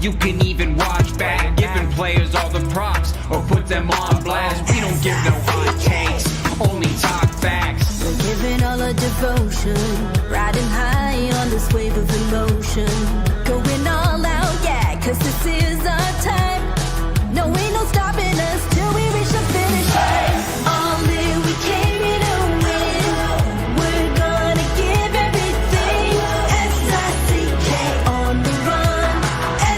you can even watch back. Giving players all the props or put them on blast. We don't give no hot takes, only talk facts. We're giving all our devotion, riding high on this wave of emotion. Going all out, yeah, cause this is our time. No, ain't no stopping us till we reach the finish line. All in, we came here to win. We're gonna give everything. S-I-C-K on the run.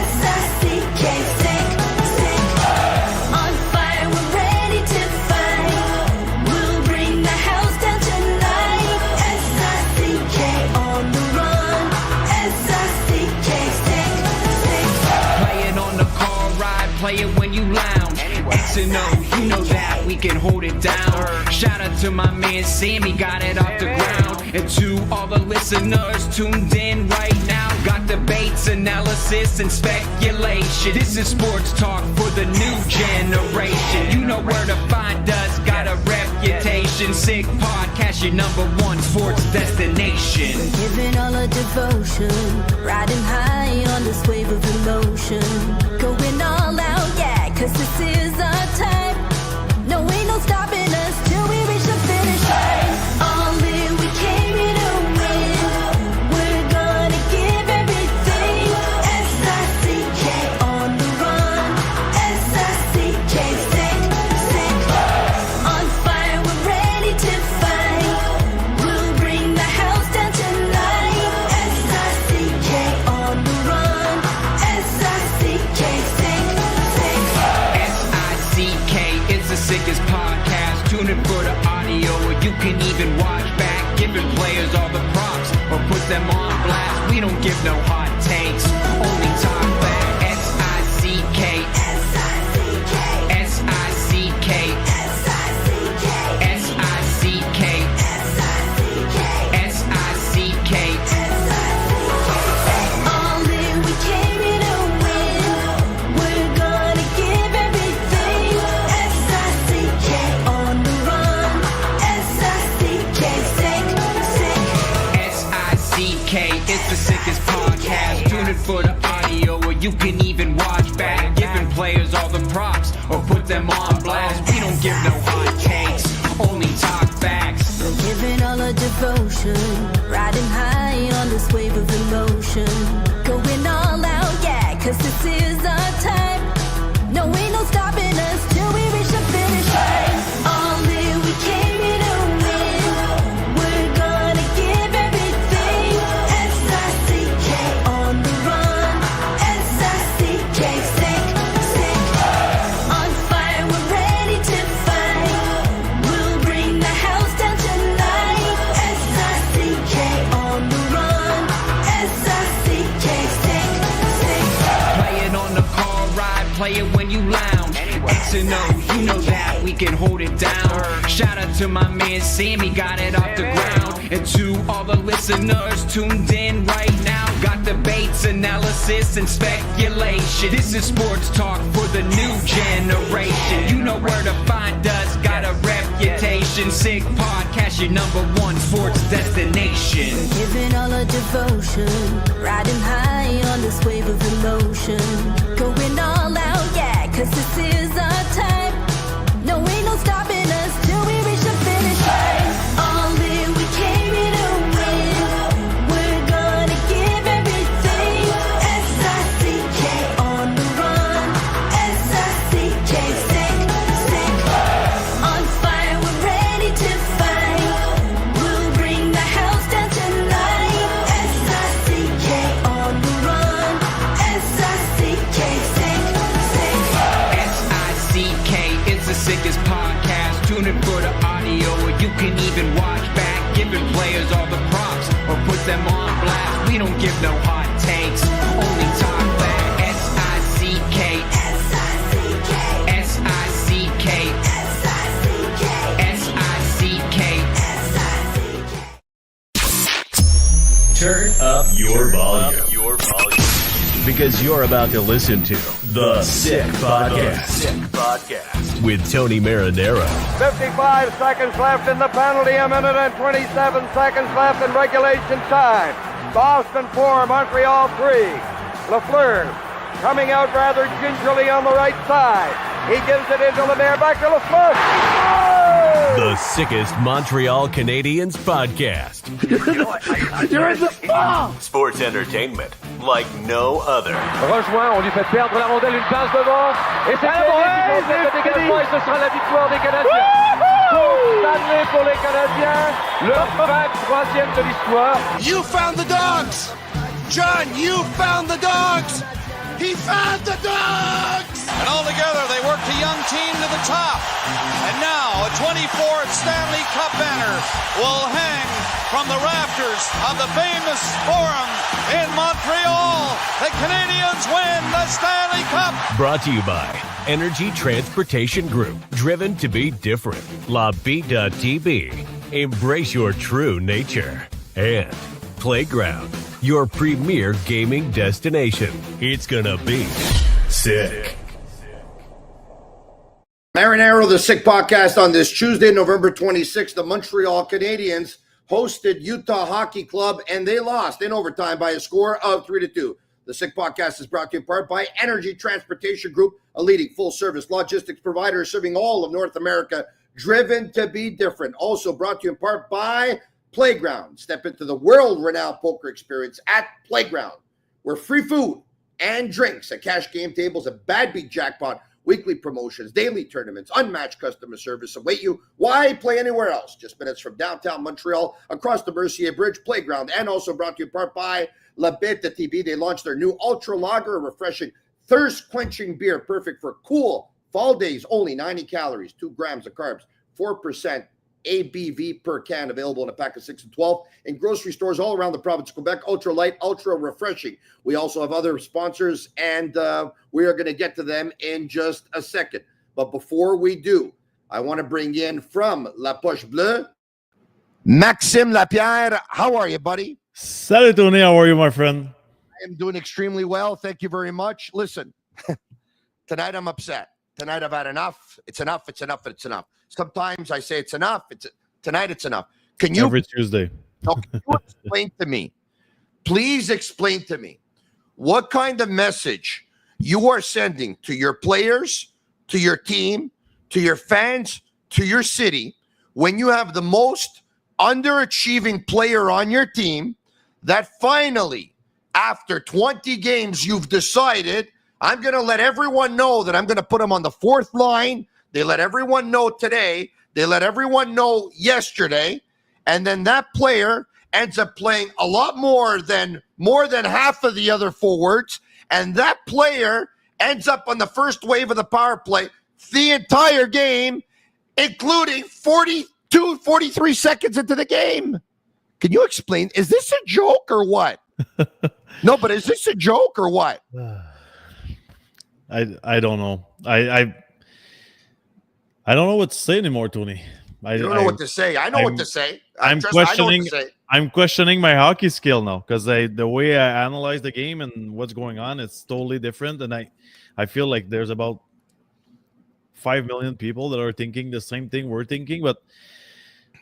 S-I-C-K, sick, sick. On fire, we're ready to fight. We'll bring the house down tonight. S-I-C-K on the run. S-I-C-K, sick, sick. Playing on the car ride, play it when you lounge. X and O, you know that we can hold it down. Shout out to my man Sammy, got it off the ground. And to all the listeners tuned in right now, got debates, analysis, and speculation. This is sports talk for the new generation. You know where to find us, got a reputation. Sick podcast, your #1 sports destination. We're giving all our devotion, riding high on this wave of emotion. Going all out, yeah, cause this is our time. No, ain't no stopping us till we reach the finish line. All in, we came here to win. We're gonna give everything. S-I-C-K on the run. S-I-C-K, sick, sick. On fire, we're ready to fight. We'll bring the house down tonight. S-I-C-K on the run. S-I-C-K, sick, sick. S-I-C-K is the sickest podcast. Tune in for the audio, or you can even watch back. Giving players all the props or put them on blast. We don't give no hot takes, only talk back. S-I-C-K, S-I-C-K, S-I-C-K, S-I-C-K, S-I-C-K, S-I-C-K, S-I-C-K. All in, we came here to win. We're gonna give everything. S-I-C-K on the run. S-I-C-K, sick, sick. S-I-C-K is the sickest podcast. Tune in for the audio, or you can even watch back. Giving players all the props or put them on blast. We don't give no hot takes, only talk facts. We're giving all our devotion, riding high on this wave of emotion. Going all out, yeah, cause this is our time. No, ain't no stopping us till we reach the finish line. All in, we came here to win. We're gonna give everything. S-I-C-K on the run. S-I-C-K, sick, sick. On fire, we're ready to fight. We'll bring the house down tonight. S-I-C-K on the run. S-I-C-K, sick, sick. Playing on the car ride, play it when you lounge. X and O, you know that we can hold it down. Shout out to my man Sammy, got it off the ground. And to all the listeners tuned in right now, got debates, analysis, and speculation. This is sports talk for the new generation. You know where to find us, got a reputation. Sick podcast, your #1 sports destination. Giving all our devotion, riding high on this wave of emotion. Going all out, yeah, cause this is our time. No, ain't no stopping us till we reach the finish line. All in, we came here to win. We're gonna give everything. S-I-C-K on the run. S-I-C-K, sick, sick. On fire, we're ready to fight. We'll bring the house down tonight. S-I-C-K on the run. S-I-C-K, sick, sick. S-I-C-K is the sickest podcast. Tune in for the audio, or you can even watch back. Giving players all the props or put them on blast. We don't give no hot takes, only talk back. S-I-C-K, S-I-C-K, S-I-C-K, S-I-C-K, S-I-C-K. S-I-C-K. Turn up your volume. Because you're about to listen to The Sick Podcast. With Tony Marinaro. 55 seconds left in the penalty, a minute and 27 seconds left in regulation time. Boston 4, Montreal 3. Lafleur coming out rather gingerly on the right side. He gives it into Lapierre, back to LaFleur. The sickest Montreal Canadiens podcast. You're in the ball! Sports entertainment like no other. Rejoint, on lui fait perdre la rondelle, une passe devant. Et c'est le dégagement et ce sera la victoire des Canadiens. Stanley pour les Canadiens, leur 23e de l'histoire. You found the dogs! John, you found the dogs! He found the dogs! And all together, they worked a young team to the top. And now, a 24th Stanley Cup banner will hang from the rafters of the famous Forum in Montreal. The Canadiens win the Stanley Cup. Brought to you by Energy Transportation Group. Driven to be different. La Vida Tibi. Embrace your true nature. And Playground, your premier gaming destination. It's gonna be sick. Marinaro, the Sick Podcast on this Tuesday, November 26th. The Montreal Canadiens hosted Utah Hockey Club, and they lost in overtime by a score of 3-2. The Sick Podcast is brought to you in part by Energy Transportation Group, a leading full-service logistics provider serving all of North America, driven to be different. Also brought to you in part by Playground. Step into the world-renowned poker experience at Playground, where free food and drinks at cash game tables, a bad beat jackpot, weekly promotions, daily tournaments, unmatched customer service await you. Why play anywhere else? Just minutes from downtown Montreal, across the Mercier Bridge. Playground, and also brought to you in part by Bittt, the Tibi. They launched their new Ultra Lager, a refreshing, thirst-quenching beer, perfect for cool fall days. Only 90 calories, 2 grams of carbs, 4% ABV per can, available in a pack of 6 and 12 in grocery stores all around the province of Quebec. Ultra light, ultra refreshing. We also have other sponsors, and we are going to get to them in just a second. But before we do, I want to bring in from La Poche Bleue, Maxim Lapierre. How are you, buddy? Salut, Tony. How are you, my friend? I am doing extremely well. Thank you very much. Listen, tonight I'm upset. Tonight I've had enough. It's enough. It's enough. It's enough. Sometimes I say it's enough. Tonight it's enough. Can you every Tuesday? Can you explain to me? Please explain to me what kind of message you are sending to your players, to your team, to your fans, to your city when you have the most underachieving player on your team that finally, after 20 games, you've decided, I'm going to let everyone know that I'm going to put him on the fourth line. They let everyone know today. They let everyone know yesterday. And then that player ends up playing a lot more than half of the other forwards. And that player ends up on the first wave of the power play the entire game, including 43 seconds into the game. Can you explain? Is this a joke or what? No, but is this a joke or what? I don't know. I don't know what to say anymore, Tony. I don't know what to say. I know what to say. I'm questioning my hockey skill now, because the way I analyze the game and what's going on, it's totally different. And I feel like there's about 5 million people that are thinking the same thing we're thinking. But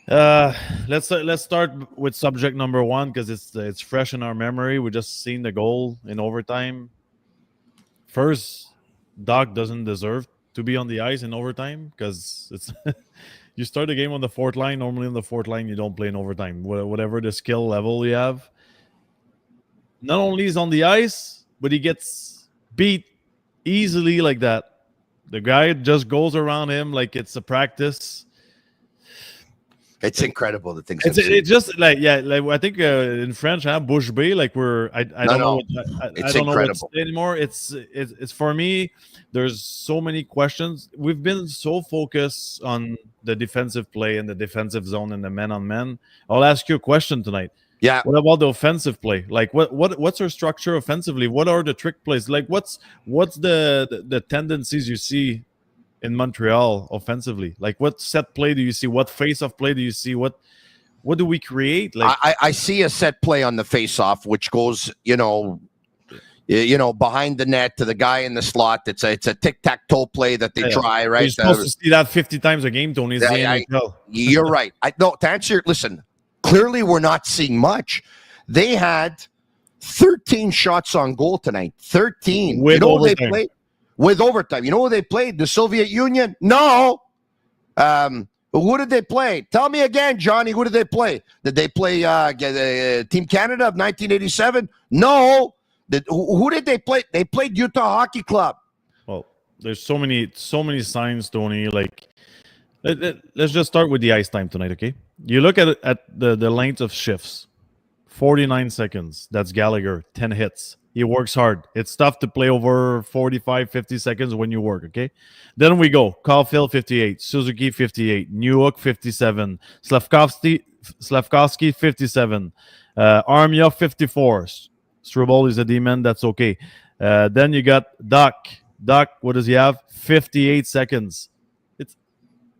let's start with subject number one, because it's fresh in our memory. We just seen the goal in overtime. First, Doc doesn't deserve to be on the ice in overtime, because it's you start the game on the fourth line. Normally on the fourth line, you don't play in overtime, whatever the skill level you have. Not only is on the ice, but he gets beat easily like that. The guy just goes around him like it's a practice. It's incredible, the things. It's just like I think in French, bouche bée, like I don't know what to say anymore. It's for me. There's so many questions. We've been so focused on the defensive play and the defensive zone and the man-on-man. I'll ask you a question tonight. Yeah. What about the offensive play? Like what's our structure offensively? What are the trick plays? Like what's the tendencies you see in Montreal offensively? Like what set play do you see? What face-off play do you see? What do we create? Like I see a set play on the face-off, which goes, behind the net to the guy in the slot. It's a tic-tac-toe play that they try, right? You're supposed to see that 50 times a game, Tony. You're right. Listen, clearly we're not seeing much. They had 13 shots on goal tonight. 13. With you know who they overtime. played? With overtime. You know who they played? The Soviet Union? No. Who did they play? Tell me again, Johnny. Who did they play? Did they play Team Canada of 1987? No. Who did they play? They played Utah Hockey Club. Well, there's so many signs, Tony. Like, let's just start with the ice time tonight, okay? You look at the length of shifts. 49 seconds. That's Gallagher. 10 hits. He works hard. It's tough to play over 45, 50 seconds when you work, okay? Then we go. Caulfield, 58. Suzuki, 58. Newhook, 57. Slavkovsky, 57. Armia, 54. Struble is a D-man. That's okay. Then you got Duck. Duck, what does he have? 58 seconds. It's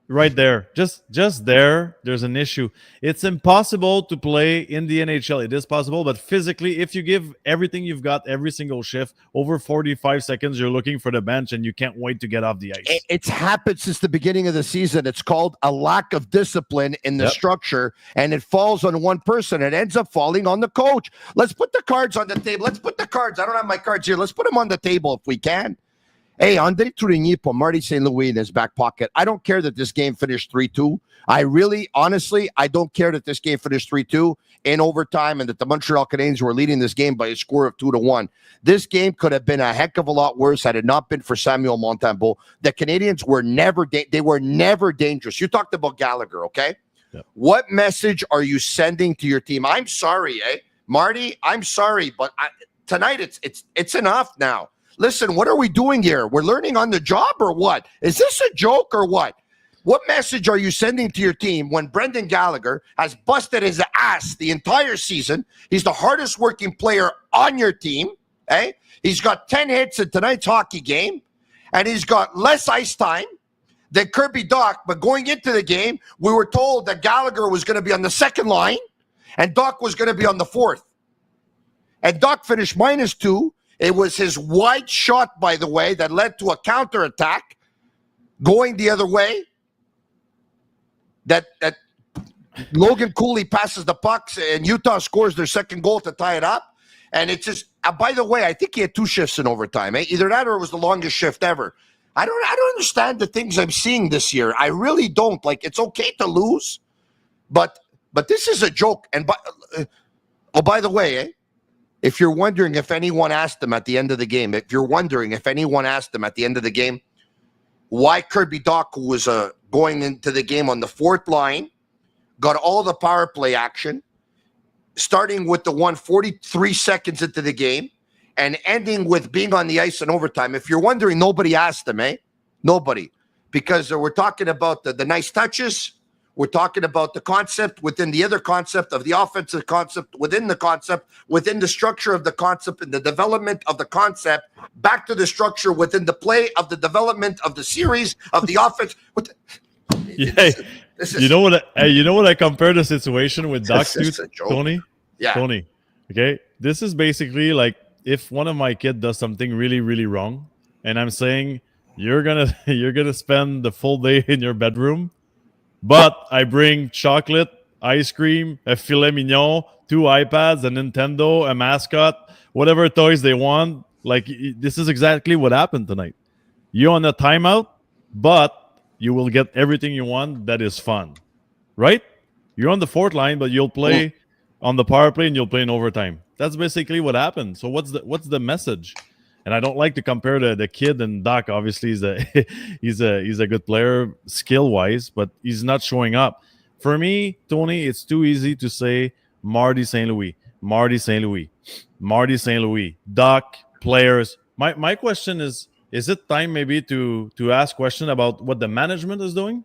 right there. Just there, there's an issue. It's impossible to play in the NHL. It is possible, but physically, if you give everything you've got every single shift, over 45 seconds, you're looking for the bench and you can't wait to get off the ice. It's happened since the beginning of the season. It's called a lack of discipline in the structure, and it falls on one person. It ends up falling on the coach. Let's put the cards on the table. Let's put the cards. I don't have my cards here. Let's put them on the table if we can. Hey, Andre Tourigny put Marty St. Louis in his back pocket. I don't care that this game finished 3-2. Honestly, I don't care that this game finished 3-2 in overtime and that the Montreal Canadiens were leading this game by a score of 2-1. This game could have been a heck of a lot worse had it not been for Samuel Montembeault. The Canadiens were never dangerous. You talked about Gallagher, okay? Yep. What message are you sending to your team? I'm sorry, Marty, I'm sorry, but tonight it's enough now. Listen, what are we doing here? We're learning on the job or what? Is this a joke or what? What message are you sending to your team when Brendan Gallagher has busted his ass the entire season? He's the hardest working player on your team. He's got 10 hits in tonight's hockey game, and he's got less ice time than Kirby Dach. But going into the game, we were told that Gallagher was going to be on the second line and Dach was going to be on the fourth. And Dach finished -2. It was his wide shot, by the way, that led to a counterattack going the other way. That Logan Cooley passes the pucks and Utah scores their second goal to tie it up. And it's just, by the way, I think he had 2 shifts in overtime. Either that or it was the longest shift ever. I don't understand the things I'm seeing this year. I really don't. Like, it's okay to lose, but this is a joke. And by the way, if you're wondering if anyone asked him at the end of the game, why Kirby Dach, who was going into the game on the fourth line, got all the power play action, starting with the 143 seconds into the game and ending with being on the ice in overtime. If you're wondering, nobody asked him, Nobody. Because we're talking about the nice touches. We're talking about the concept within the other concept of the offensive concept, within the structure of the concept and the development of the concept, back to the structure within the play of the development of the series of the offense. You know what I compare the situation with Dach to, Tony? Yeah. Tony, okay? This is basically like if one of my kids does something really, really wrong, and I'm saying, you're gonna spend the full day in your bedroom, but I bring chocolate, ice cream, a filet mignon, 2 iPads, a Nintendo, a mascot, whatever toys they want. Like, this is exactly what happened tonight. You're on a timeout, but you will get everything you want that is fun, right? You're on the fourth line, but you'll play on the power play and you'll play in overtime. That's basically what happened. So what's the message? And I don't like to compare the kid and Dach. Obviously, he's a good player skill wise, but he's not showing up. For me, Tony, it's too easy to say Marty St. Louis, Dach players. My question is it time maybe to ask question about what the management is doing?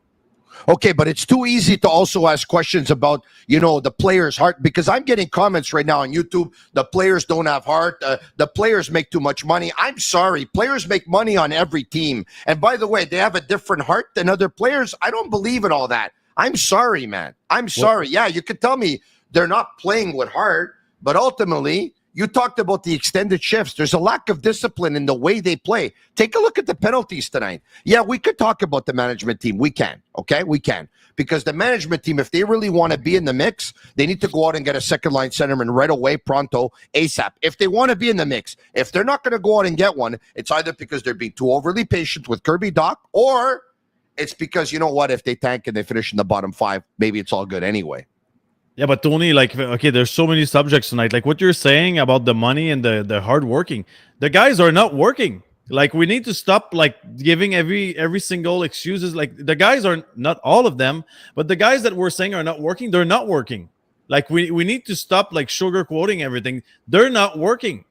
Okay, but it's too easy to also ask questions about, the players' heart, because I'm getting comments right now on YouTube. The players don't have heart. The players make too much money. I'm sorry. Players make money on every team. And by the way, they have a different heart than other players. I don't believe in all that. I'm sorry, man. I'm sorry. Yeah, you could tell me they're not playing with heart, but ultimately, You talked about the extended shifts. There's a lack of discipline in the way they play. Take a look at the penalties tonight. Yeah, we could talk about the management team. We can, okay? We can. Because the management team, if they really want to be in the mix, they need to go out and get a second-line centerman right away, pronto, ASAP. If they want to be in the mix. If they're not going to go out and get one, it's either because they're being too overly patient with Kirby Dach, or it's because, you know what, if they tank and they finish in the bottom 5, maybe it's all good anyway. Yeah, but Tony, like, okay, there's so many subjects tonight. Like what you're saying about the money and the hard working. The guys are not working. Like we need to stop like giving every single excuses. Like the guys are not all of them, but the guys that we're saying are not working, they're not working. Like we need to stop like sugarcoating everything. They're not working.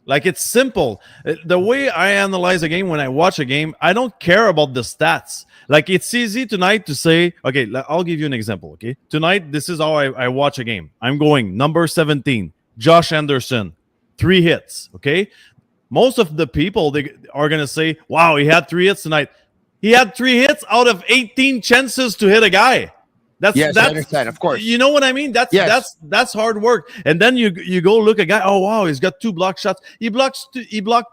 Like it's simple. The way I analyze a game when I watch a game, I don't care about the stats. Like it's easy tonight to say, okay, I'll give you an example. Okay, tonight this is how I watch a game. I'm going number 17, Josh Anderson, 3 hits. Okay, most of the people they are gonna say, wow, he had 3 hits tonight. He had 3 hits out of 18 chances to hit a guy. That's I understand, of course. You know what I mean? That's hard work. And then you go look at a guy. Oh wow, he's got 2 blocked shots. He blocked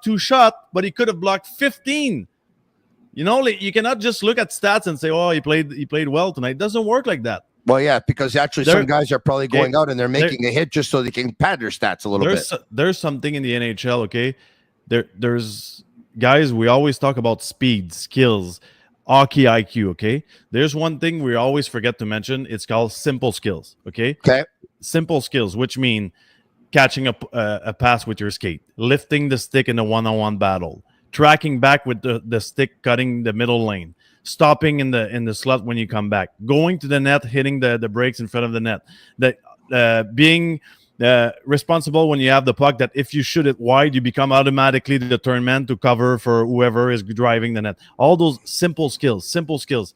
2 shots, but he could have blocked 15. You know, like, you cannot just look at stats and say, oh, he played well tonight. It doesn't work like that. Well, yeah, because actually some guys are probably going out and they're making a hit just so they can pad their stats a little bit. There's something in the NHL, okay? There's guys, we always talk about speed, skills, hockey IQ, okay? There's one thing we always forget to mention. It's called simple skills, okay? Okay. Simple skills, which mean catching a pass with your skate, lifting the stick in a one-on-one battle, tracking back with the stick, cutting the middle lane, stopping in the slot when you come back, going to the net, hitting the brakes in front of the net, being responsible when you have the puck, that if you shoot it wide, you become automatically the turn man to cover for whoever is driving the net. All those simple skills.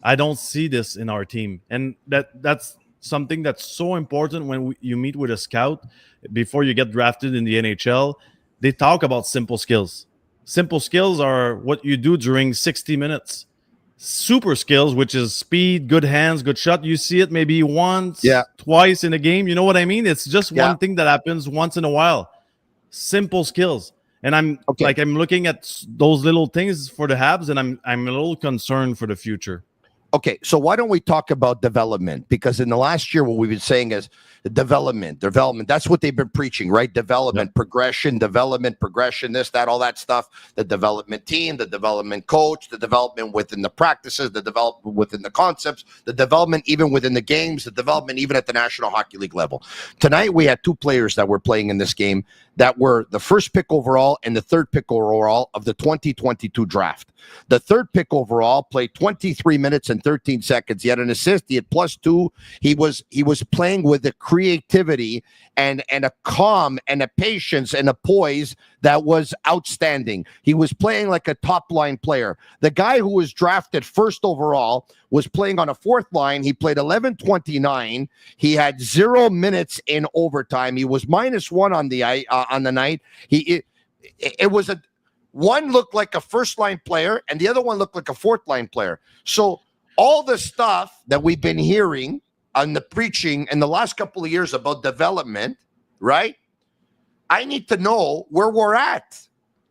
I don't see this in our team. And that's something that's so important when you meet with a scout before you get drafted in the NHL. They talk about simple skills. Simple skills are what you do during 60 minutes. Super skills, which is speed, good hands, good shot, you see it maybe once, twice in a game. You know what I mean? It's just one thing that happens once in a while. Simple skills. And I'm looking at those little things for the Habs, and I'm a little concerned for the future. Okay, so why don't we talk about development? Because in the last year, what we've been saying is development. That's what they've been preaching, right? Development, progression, this, that, all that stuff. The development team, the development coach, the development within the practices, the development within the concepts, the development even within the games, the development even at the National Hockey League level. Tonight, we had 2 players that were playing in this game that were the first pick overall and the 3rd pick overall of the 2022 draft. The 3rd pick overall played 23 minutes and 13 seconds. He had an assist. He had +2. He was playing with a creativity and a calm and a patience and a poise that was outstanding. He was playing like a top-line player. The guy who was drafted 1st overall was playing on a 4th line. He played 11:29. He had 0 minutes in overtime. He was -1 on the night. It was one looked like a first-line player, and the other one looked like a 4th-line player. So all the stuff that we've been hearing on the preaching in the last couple of years about development, right? I need to know where we're at.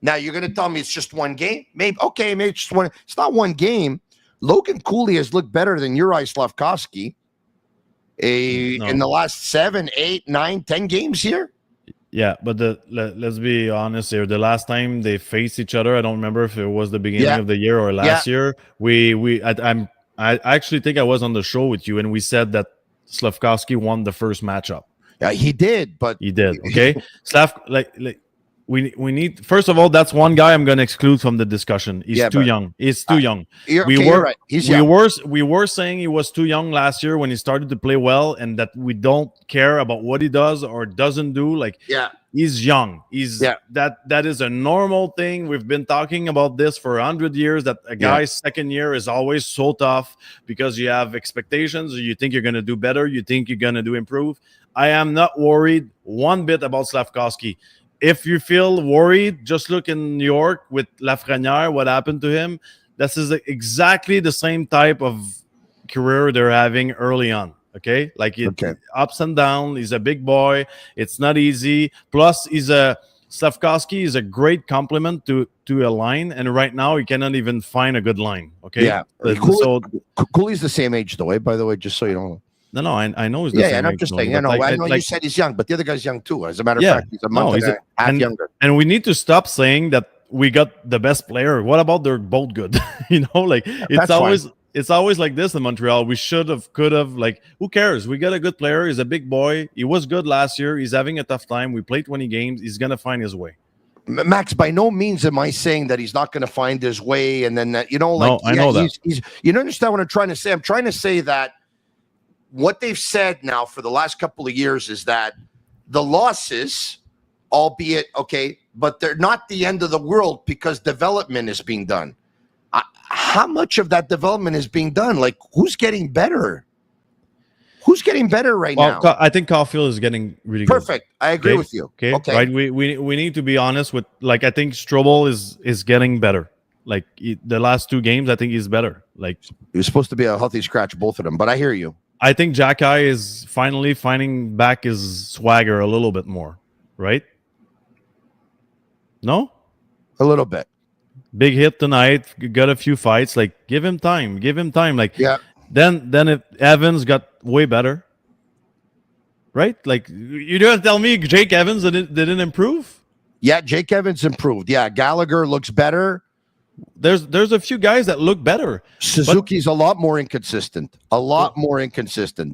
Now, you're going to tell me it's just one game? Maybe it's just one. It's not one game. Logan Cooley has looked better than Juraj Slafkovsky in the last 7, 8, 9, 10 games here. Yeah, but let's be honest here. The last time they faced each other, I don't remember if it was the beginning of the year or last year. I actually think I was on the show with you, and we said that Slafkovsky won the first matchup. Yeah, he did, but he did. Okay, we need, first of all, that's one guy I'm going to exclude from the discussion. He's too young. He's too young. You're right. He's young. We were saying he was too young last year when he started to play well, and that we don't care about what he does or doesn't do. He's young. That is a normal thing. We've been talking about this for 100 years, that a guy's second year is always so tough because you have expectations, or you think you're going to do better, you think you're going to improve. I am not worried one bit about Slafkovsky. If you feel worried, just look in New York with Lafrenière, what happened to him. This is exactly the same type of career they're having early on. Okay, like Okay. ups and down. He's a big boy. It's not easy. Plus, Slavkovsky is a great complement to a line, and right now he cannot even find a good line. Okay, Yeah. Cooley's the same age, though. By the way, just so you know. No, I know he's the Yeah, same and I'm age, just Tony, saying. but I know you said he's young, but the other guy's young too. As a matter of fact, he's a month and a half younger. And we need to stop saying that we got the best player. What about they're both good? Like it's always like this in Montreal. We could have. Like, who cares? We got a good player. He's a big boy. He was good last year. He's having a tough time. We played 20 games. He's gonna find his way. Max, by no means am I saying that he's not going to find his way, and then that, no, I know that. You understand what I'm trying to say? I'm trying to say that what they've said now for the last couple of years is that the losses, albeit okay, but they're not the end of the world because development is being done. How much of that development is being done? Like, who's getting better? Who's getting better now? I think Caulfield is getting really perfect. Good. I agree with you. Okay. Right. We need to be honest with, like, I think Strobel is getting better. Like, the last 2 games, I think he's better. Like, he was supposed to be a healthy scratch, both of them. But I hear you. I think Jacky is finally finding back his swagger a little bit more. Right? No? A little bit. Big hit tonight. Got a few fights. Like, give him time. Like, yeah. Then if Evans got way better, right? Like, you're gonna tell me Jake Evans didn't improve? Yeah, Jake Evans improved. Yeah, Gallagher looks better. There's a few guys that look better. Suzuki's a lot more inconsistent.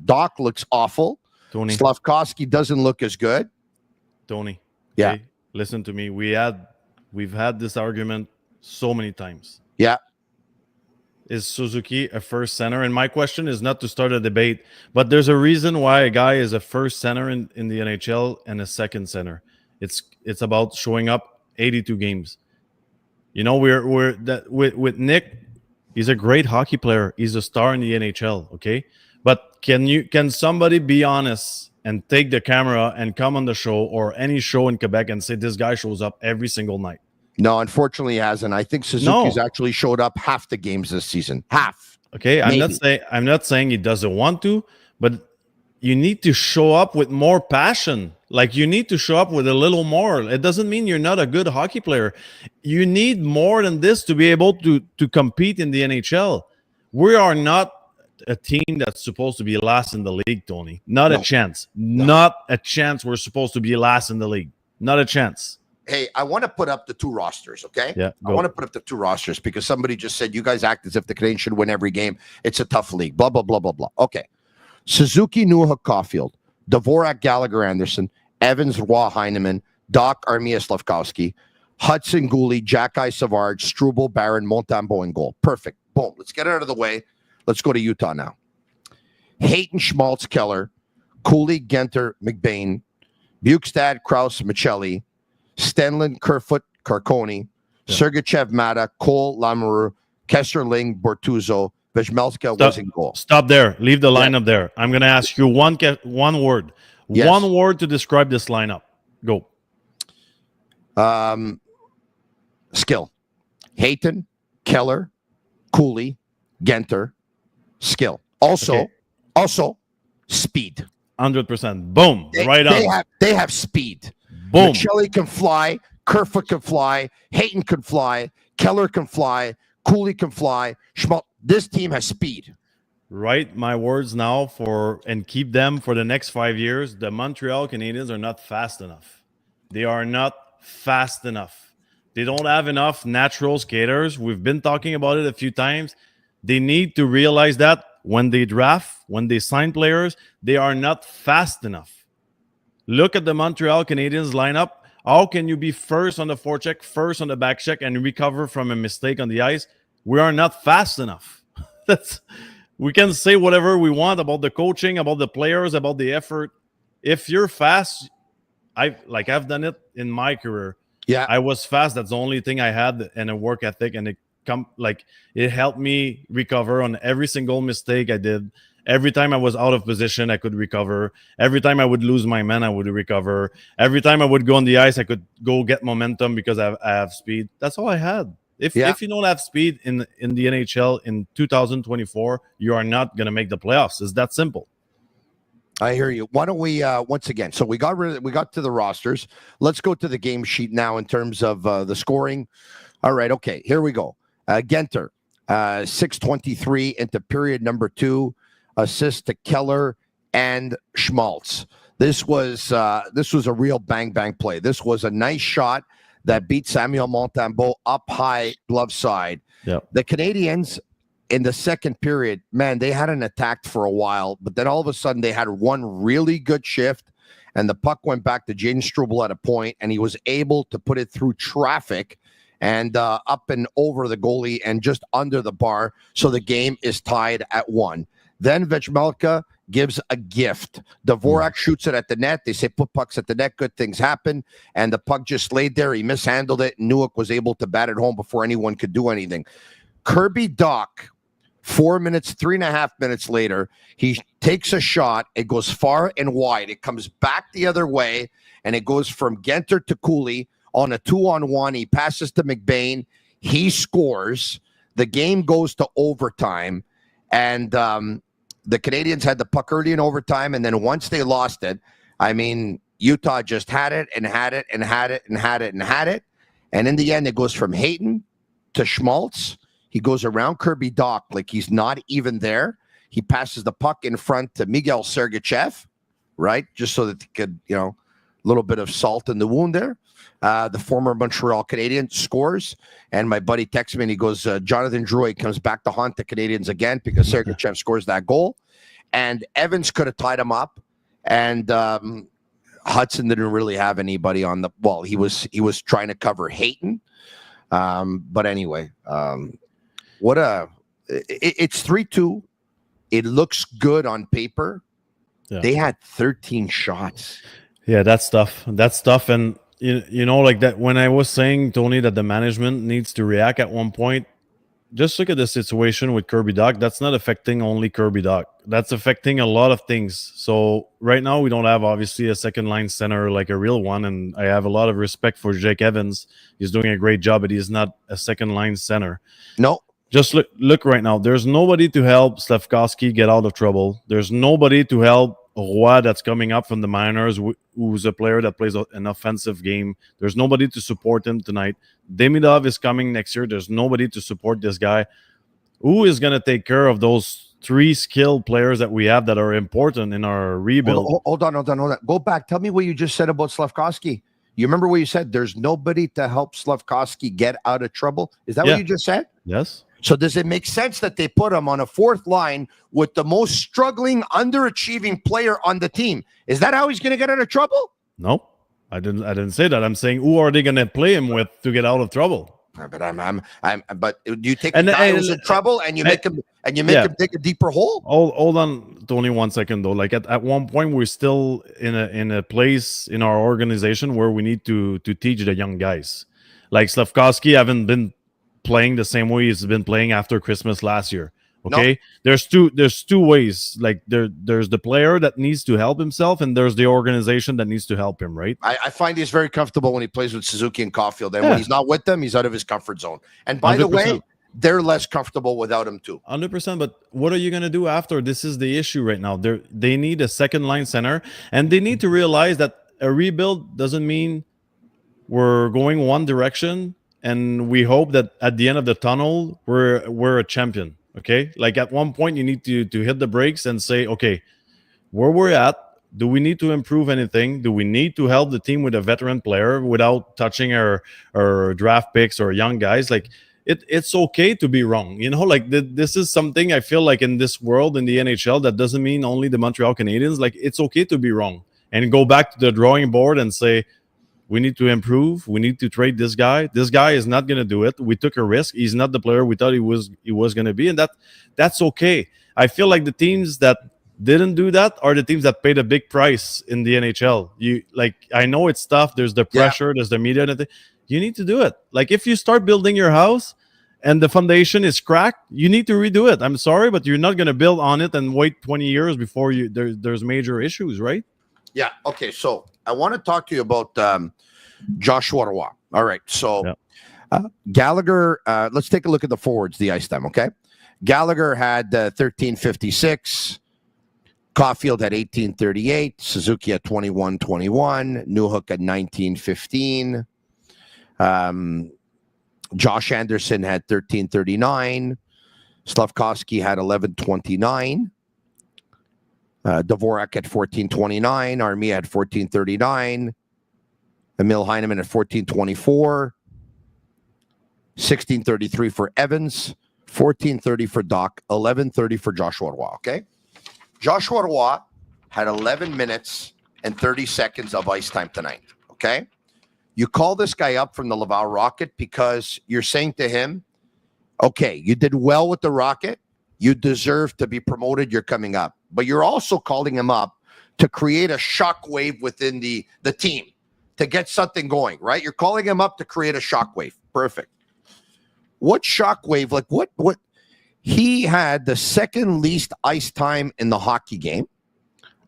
Doc looks awful. Tony. Slavkovsky doesn't look as good. Tony. Yeah. Okay, listen to me. We've had this argument so many times. Yeah. Is Suzuki a first center? And my question is not to start a debate, but there's a reason why a guy is a first center in the NHL and a second center. It's about showing up 82 games. With Nick, he's a great hockey player. He's a star in the NHL, okay? But can somebody be honest and take the camera and come on the show or any show in Quebec and say this guy shows up every single night? No, unfortunately, he hasn't. I think Suzuki's actually showed up half the games this season. Half. Okay, I'm not saying he doesn't want to, but you need to show up with more passion. Like, you need to show up with a little more. It doesn't mean you're not a good hockey player. You need more than this to be able to compete in the NHL. We are not a team that's supposed to be last in the league, Tony. Not a chance. Not a chance we're supposed to be last in the league. Not a chance. Hey, I want to put up the 2 rosters, okay? Yeah. I want to put up the 2 rosters because somebody just said you guys act as if the Canadiens should win every game. It's a tough league. Blah, blah, blah, blah, blah. Okay. Suzuki, Newhook, Caulfield, Dvorak, Gallagher, Anderson, Evans, Roy, Heineman, Doc, Armia, Slavkovsky, Hudson, Gooley, Jacky, Savard, Struble, Barron, Montembeault, and goal. Perfect. Boom. Let's get it out of the way. Let's go to Utah now. Hayton, Schmaltz, Keller, Cooley, Genter, McBain, Bukestad, Krause, Michelli, Stenlin, Kerfoot, Carconi, Sergachev, Mata, Cole, Lamoureux, Kessler-Ling, Bortuzzo, Vejmelska was in goal. Stop there. Leave the lineup there. I'm going to ask you one word. Yes. One word to describe this lineup. Go. Skill. Hayton, Keller, Cooley, Genter, skill. Also, speed. 100%. Boom. Right on. They have speed. Boom. Michelli can fly. Kerfoot can fly. Hayton can fly. Keller can fly. Cooley can fly. Schmaltz. This team has speed. Write my words now and keep them for the next 5 years. The Montreal Canadiens are not fast enough. They are not fast enough. They don't have enough natural skaters. We've been talking about it a few times. They need to realize that when they draft, when they sign players, they are not fast enough. Look at the Montreal Canadiens lineup. How can you be first on the forecheck, first on the back check, and recover from a mistake on the ice? We are not fast enough. We can say whatever we want about the coaching, about the players, about the effort. If you're fast, I've done it in my career. Yeah, I was fast. That's the only thing I had, and a work ethic, and it helped me recover on every single mistake I did. Every time I was out of position, I could recover. Every time I would lose my man, I would recover. Every time I would go on the ice, I could go get momentum because I have speed. That's all I had. If you don't have speed in the NHL in 2024, you are not going to make the playoffs. It's that simple. I hear you. Why don't we once again? So we got to the rosters. Let's go to the game sheet now in terms of the scoring. All right, okay, here we go. Genter, 6:23 into period number 2, assist to Keller and Schmaltz. This was a real bang play. This was a nice shot that beat Samuel Montembeault up high glove side. Yep. The Canadiens in the second period, man, they hadn't attacked for a while, but then all of a sudden they had one really good shift, and the puck went back to Jaden Struble at a point, and he was able to put it through traffic and up and over the goalie and just under the bar. So the game is tied at 1. Then Vejmelka gives a gift. Dvorak shoots it at the net. They say put pucks at the net, good things happen. And the puck just laid there. He mishandled it. Newick was able to bat it home before anyone could do anything. Kirby Dach, 3.5 minutes later, he takes a shot. It goes far and wide. It comes back the other way, and it goes from Genter to Cooley on a 2-on-1. He passes to McBain. He scores. The game goes to overtime, and the Canadiens had the puck early in overtime, and then once they lost it, I mean, Utah just had it and had it and had it and had it and had it. And in the end, it goes from Hayton to Schmaltz. He goes around Kirby Dach like he's not even there. He passes the puck in front to Miguel Sergachev, right? Just so that he could, a little bit of salt in the wound there. The former Montreal Canadiens scores, and my buddy texts me and he goes, Jonathan Drouin comes back to haunt the Canadiens again because Sergachev scores that goal. And Evans could have tied him up, and Hudson didn't really have anybody on the, well, he was trying to cover Hayton. But anyway, it's 3-2. It looks good on paper. Yeah. They had 13 shots. Yeah, that's tough. And like that, when I was saying, Tony, that the management needs to react at one point, just look at the situation with Kirby Dach. That's not affecting only Kirby Dach. That's affecting a lot of things. So right now we don't have, obviously, a second line center like a real one, and I have a lot of respect for Jake Evans. He's doing a great job, but he's not a second line center. No. Just look right now. There's nobody to help Slafkovsky get out of trouble. There's nobody to help Roy that's coming up from the minors, who's a player that plays an offensive game. There's nobody to support him tonight. Demidov is coming next year. There's nobody to support this guy. Who is going to take care of those 3 skilled players that we have that are important in our rebuild? Hold on. Go back. Tell me what you just said about Slafkovsky. You remember what you said? There's nobody to help Slafkovsky get out of trouble. Is that what you just said? Yes. So does it make sense that they put him on a 4th line with the most struggling, underachieving player on the team? Is that how he's going to get out of trouble? No, I didn't say that. I'm saying, who are they going to play him with to get out of trouble? But but you take a guy who's in trouble and you make him dig a deeper hole. Hold on, Tony, 1 second though. Like at one point, we're still in a place in our organization where we need to teach the young guys. Like Slafkovsky haven't been playing the same way he's been playing after Christmas last year. Okay, no. There's two ways. Like there's the player that needs to help himself, and there's the organization that needs to help him. Right. I find he's very comfortable when he plays with Suzuki and Caulfield, and when he's not with them, he's out of his comfort zone. And by 100%. The way, they're less comfortable without him too. 100%. But what are you gonna do after? This is the issue right now. They need a second line center, and they need to realize that a rebuild doesn't mean we're going one direction. And we hope that at the end of the tunnel, we're a champion, okay? Like at one point, you need to hit the brakes and say, okay, where we're at, do we need to improve anything? Do we need to help the team with a veteran player without touching our draft picks or young guys? Like it's okay to be wrong, like this is something I feel like in this world, in the NHL, that doesn't mean only the Montreal Canadiens. Like it's okay to be wrong and go back to the drawing board and say, we need to improve. We need to trade this guy. This guy is not going to do it. We took a risk. He's not the player we thought he was going to be, and that's okay. I feel like the teams that didn't do that are the teams that paid a big price in the NHL. I know it's tough. There's the pressure. There's the media. And you need to do it. Like if you start building your house and the foundation is cracked, you need to redo it. I'm sorry, but you're not going to build on it and wait 20 years before there's major issues, right? Yeah. Okay. So I want to talk to you about Joshua Roy. All right. So Gallagher, let's take a look at the forwards, the ice time. Okay. Gallagher had 1356. Caulfield had 1838, Suzuki at 21-21, Newhook at 19-15. Josh Anderson had 1339. Slavkovsky had 1129. Dvorak at 1429. Armia had 1439. Emil Heineman at 1424. 1633 for Evans. 1430 for Doc. 1130 for Joshua Roy. Okay? Joshua Roy had 11 minutes and 30 seconds of ice time tonight. Okay? You call this guy up from the Laval Rocket because you're saying to him, okay, you did well with the Rocket. You deserve to be promoted. You're coming up. But you're also calling him up to create a shockwave within the team, to get something going, right? You're calling him up to create a shockwave. Perfect. What shockwave? Like what? He had the second least ice time in the hockey game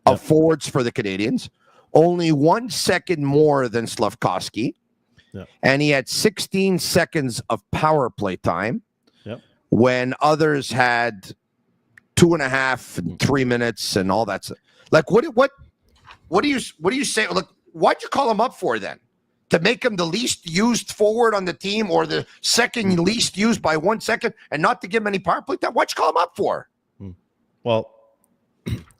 of forwards for the Canadiens. Only 1 second more than Slavkovsky. Yep. And he had 16 seconds of power play time when others had 2.5 and 3 minutes and all that stuff. Like, what do you say? Look, why'd you call him up for then? To make him the least used forward on the team or the second least used by 1 second and not to give him any power play time? Why'd you call him up for? Well,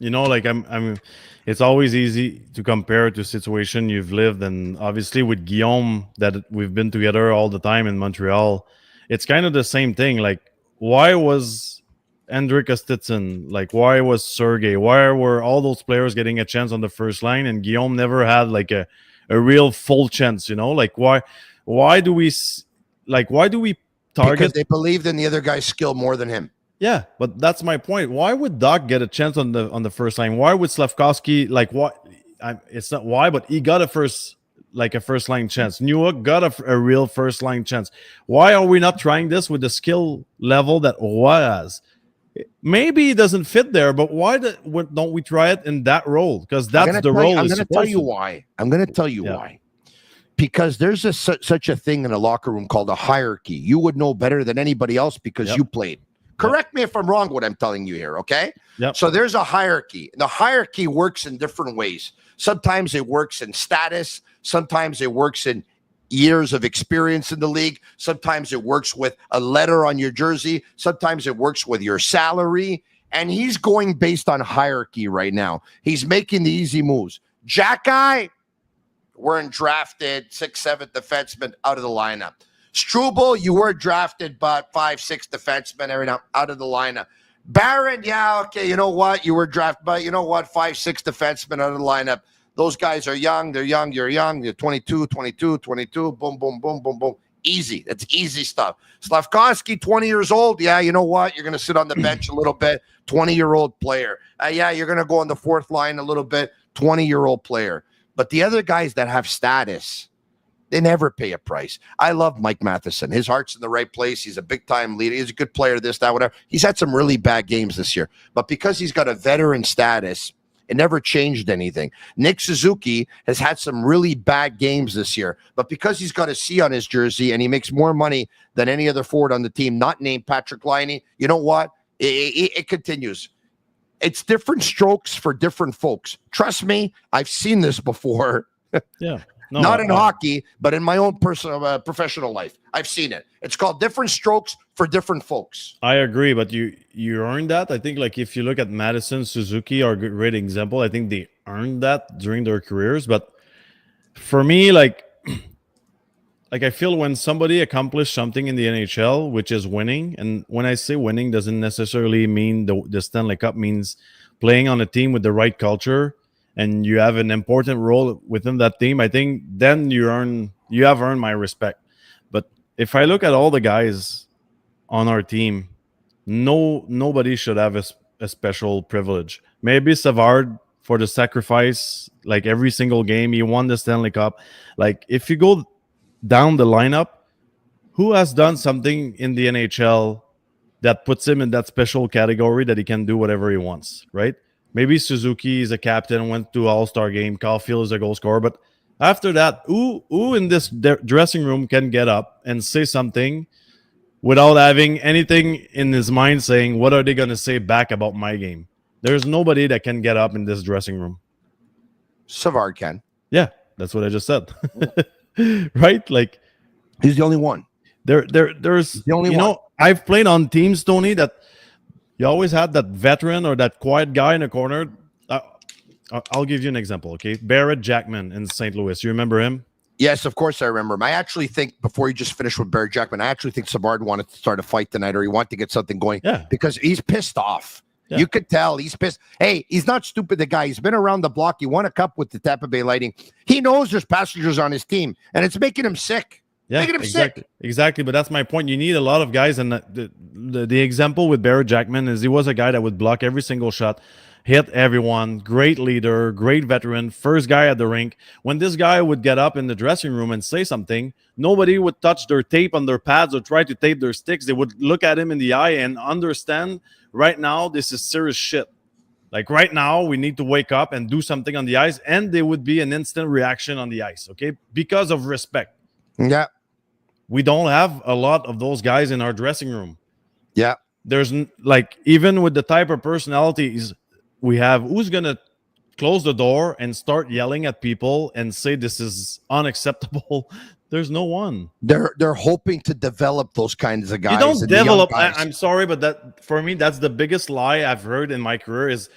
like I'm it's always easy to compare to a situation you've lived, and obviously with Guillaume that we've been together all the time in Montreal, it's kind of the same thing. Like, why was Hendrik Kostitsyn, like why was Sergei, why were all those players getting a chance on the first line and Guillaume never had like a real full chance, like why do we target? Because they believed in the other guy's skill more than him. Yeah, but that's my point. Why would Doc get a chance on the first line? Why would Slavkovsky, like, what? It's not why, but he got a first line chance. Newhook got a real first line chance. Why are we not trying this with the skill level that Roy has? Maybe it doesn't fit there, but why don't we try it in that role? Because that's the role. I'm going to tell you why. I'm going to tell you why. Because there's such a thing in a locker room called a hierarchy. You would know better than anybody else because you played. Correct me if I'm wrong what I'm telling you here, okay? Yep. So there's a hierarchy. The hierarchy works in different ways. Sometimes it works in status. Sometimes it works in years of experience in the league. Sometimes it works with a letter on your jersey. Sometimes it works with your salary. And he's going based on hierarchy right now. He's making the easy moves. Jack-Eye, weren't drafted 6th, 7th defenseman out of the lineup. Struble, you were drafted, but 5, 6 defensemen every now out of the lineup. Barron, okay, you know what? You were drafted, but you know what? 5, 6 defensemen out of the lineup. Those guys are young. They're young. You're young. You're 22. Boom, boom, boom, boom, boom. Easy. That's easy stuff. Slavkovsky, 20 years old. Yeah, you know what? You're going to sit on the bench a little bit. 20-year-old player. You're going to go on the fourth line a little bit. 20-year-old player. But the other guys that have status, they never pay a price. I love Mike Matheson. His heart's in the right place. He's a big-time leader. He's a good player, this, that, whatever. He's had some really bad games this year. But because he's got a veteran status, it never changed anything. Nick Suzuki has had some really bad games this year. But because he's got a C on his jersey and he makes more money than any other forward on the team, not named Patrick Laine, you know what? It continues. It's different strokes for different folks. Trust me, I've seen this before. Yeah. No, not in hockey, but in my own personal professional life. I've seen it. It's called different strokes for different folks. I agree, but you earned that. I think, like, if you look at Madison, Suzuki are a great example. I think they earned that during their careers. But for me, like I feel when somebody accomplished something in the NHL, which is winning, and when I say winning, doesn't necessarily mean the Stanley Cup, means playing on a team with the right culture, and you have an important role within that team, I think then you have earned my respect. But if I look at all the guys on our team, nobody should have a special privilege. Maybe Savard for the sacrifice, like every single game, he won the Stanley Cup. Like, if you go down the lineup, who has done something in the NHL that puts him in that special category that he can do whatever he wants, right? Maybe Suzuki is a captain, went to All-Star game. Caulfield is a goal scorer. But after that, who in this dressing room can get up and say something without having anything in his mind saying, what are they going to say back about my game? There's nobody that can get up in this dressing room. Savard can. Yeah, that's what I just said. Right? Like, he's the only one. There's the only one. I've played on teams, Tony, that you always had that veteran or that quiet guy in the corner. I'll give you an example, okay? Barrett Jackman in St. Louis. You remember him? Yes, of course I remember him. I actually think, before you just finished with Barrett Jackman, I actually think Savard wanted to start a fight tonight, or he wanted to get something going. Yeah. Because he's pissed off. Yeah. You could tell he's pissed. Hey, he's not stupid, the guy. He's been around the block. He won a cup with the Tampa Bay Lightning. He knows there's passengers on his team, and it's making him sick. Yeah, making him exactly. sick. Exactly, but that's my point. You need a lot of guys, and the example with Barrett Jackman is he was a guy that would block every single shot, hit everyone, great leader, great veteran, first guy at the rink. When this guy would get up in the dressing room and say something, nobody would touch their tape on their pads or try to tape their sticks. They would look at him in the eye and understand, right now, this is serious shit. Like, right now, we need to wake up and do something on the ice, and there would be an instant reaction on the ice, okay? Because of respect. Yeah. We don't have a lot of those guys in our dressing room. Yeah. There's, like, even with the type of personalities we have, who's going to close the door and start yelling at people and say this is unacceptable? There's no one. They're hoping to develop those kinds of guys. You don't and develop. young guys. I'm sorry, but that, for me, that's the biggest lie I've heard in my career. Is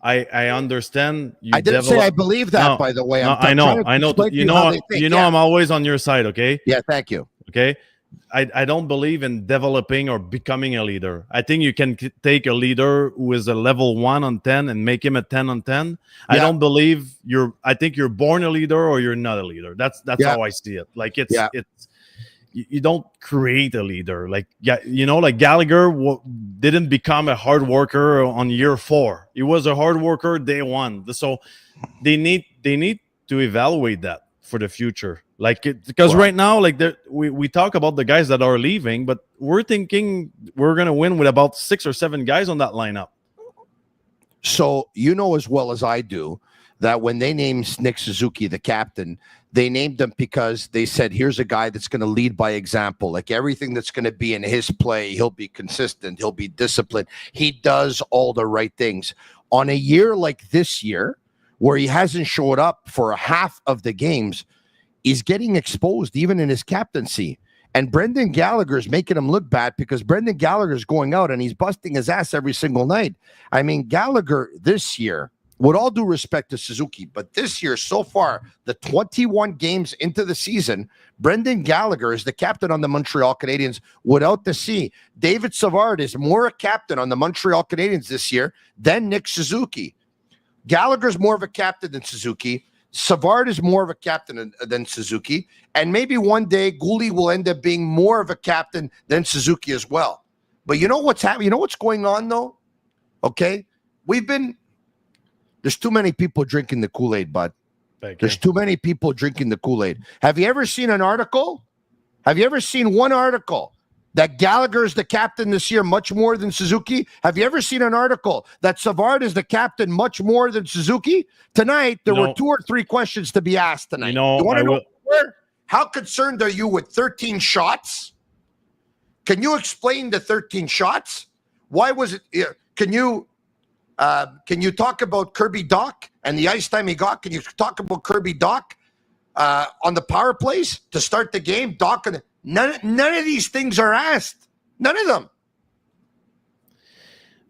I understand. I didn't say I believe that. By the way, I know. You know, I'm always on your side. Okay. Yeah. Thank you. Okay. I don't believe in developing or becoming a leader. I think you can take a leader who is a level 1 on 10 and make him a 10 on 10. Yeah. I don't believe I think you're born a leader or you're not a leader. That's how I see it. Like, it's you don't create a leader. Like, like Gallagher didn't become a hard worker on year 4. He was a hard worker day 1. So they need to evaluate that for the future. Like, because right now, like, we talk about the guys that are leaving, but we're thinking we're going to win with about 6 or 7 guys on that lineup. So, you know as well as I do that when they named Nick Suzuki the captain, they named him because they said, here's a guy that's going to lead by example. Like, everything that's going to be in his play, he'll be consistent, he'll be disciplined. He does all the right things. On a year like this year, where he hasn't showed up for half of the games, he's getting exposed even in his captaincy. And Brendan Gallagher's making him look bad because Brendan Gallagher's going out and he's busting his ass every single night. I mean, Gallagher this year, with all due respect to Suzuki, but this year so far, the 21 games into the season, Brendan Gallagher is the captain on the Montreal Canadiens without the C. David Savard is more a captain on the Montreal Canadiens this year than Nick Suzuki. Gallagher's more of a captain than Suzuki. Savard is more of a captain than Suzuki. And maybe one day Gouli will end up being more of a captain than Suzuki as well. But you know what's happening? You know what's going on, though? Okay? There's too many people drinking the Kool-Aid, bud. There's too many people drinking the Kool-Aid. Have you ever seen an article? Have you ever seen one article that Gallagher is the captain this year much more than Suzuki? Have you ever seen an article that Savard is the captain much more than Suzuki? Tonight, there were 2 or 3 questions to be asked tonight. You want to know how concerned are you with 13 shots? Can you explain the 13 shots? Why was it? Can you talk about Kirby Dach and the ice time he got? Can you talk about Kirby Dach on the power plays to start the game? Dach and none of these things are asked. None of them.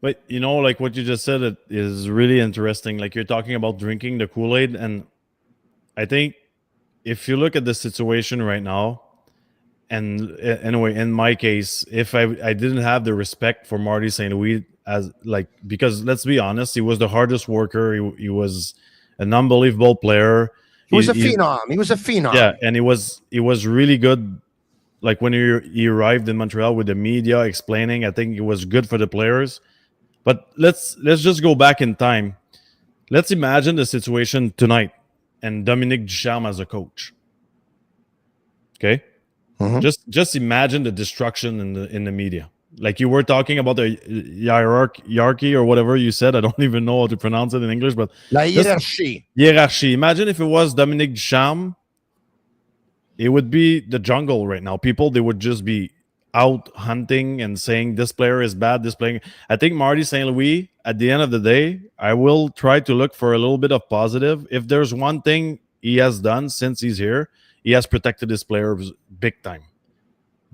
But, like what you just said, it is really interesting. Like, you're talking about drinking the Kool-Aid. And I think if you look at the situation right now, and anyway, in my case, if I didn't have the respect for Marty St. Louis, because let's be honest, he was the hardest worker. He was an unbelievable player. He was a phenom. He was a phenom. Yeah, and he was really good. Like, when he arrived in Montreal with the media explaining, I think it was good for the players. But let's just go back in time. Let's imagine the situation tonight and Dominique Ducharme as a coach. Okay, just imagine the destruction in the media. Like, you were talking about the hierarchy or whatever you said. I don't even know how to pronounce it in English, but La hiérarchie. Hierarchy. Imagine if it was Dominique Ducharme. It would be the jungle right now. People, they would just be out hunting and saying this player is bad, this player. I think Marty St. Louis, at the end of the day, I will try to look for a little bit of positive. If there's one thing he has done since he's here, he has protected his players big time.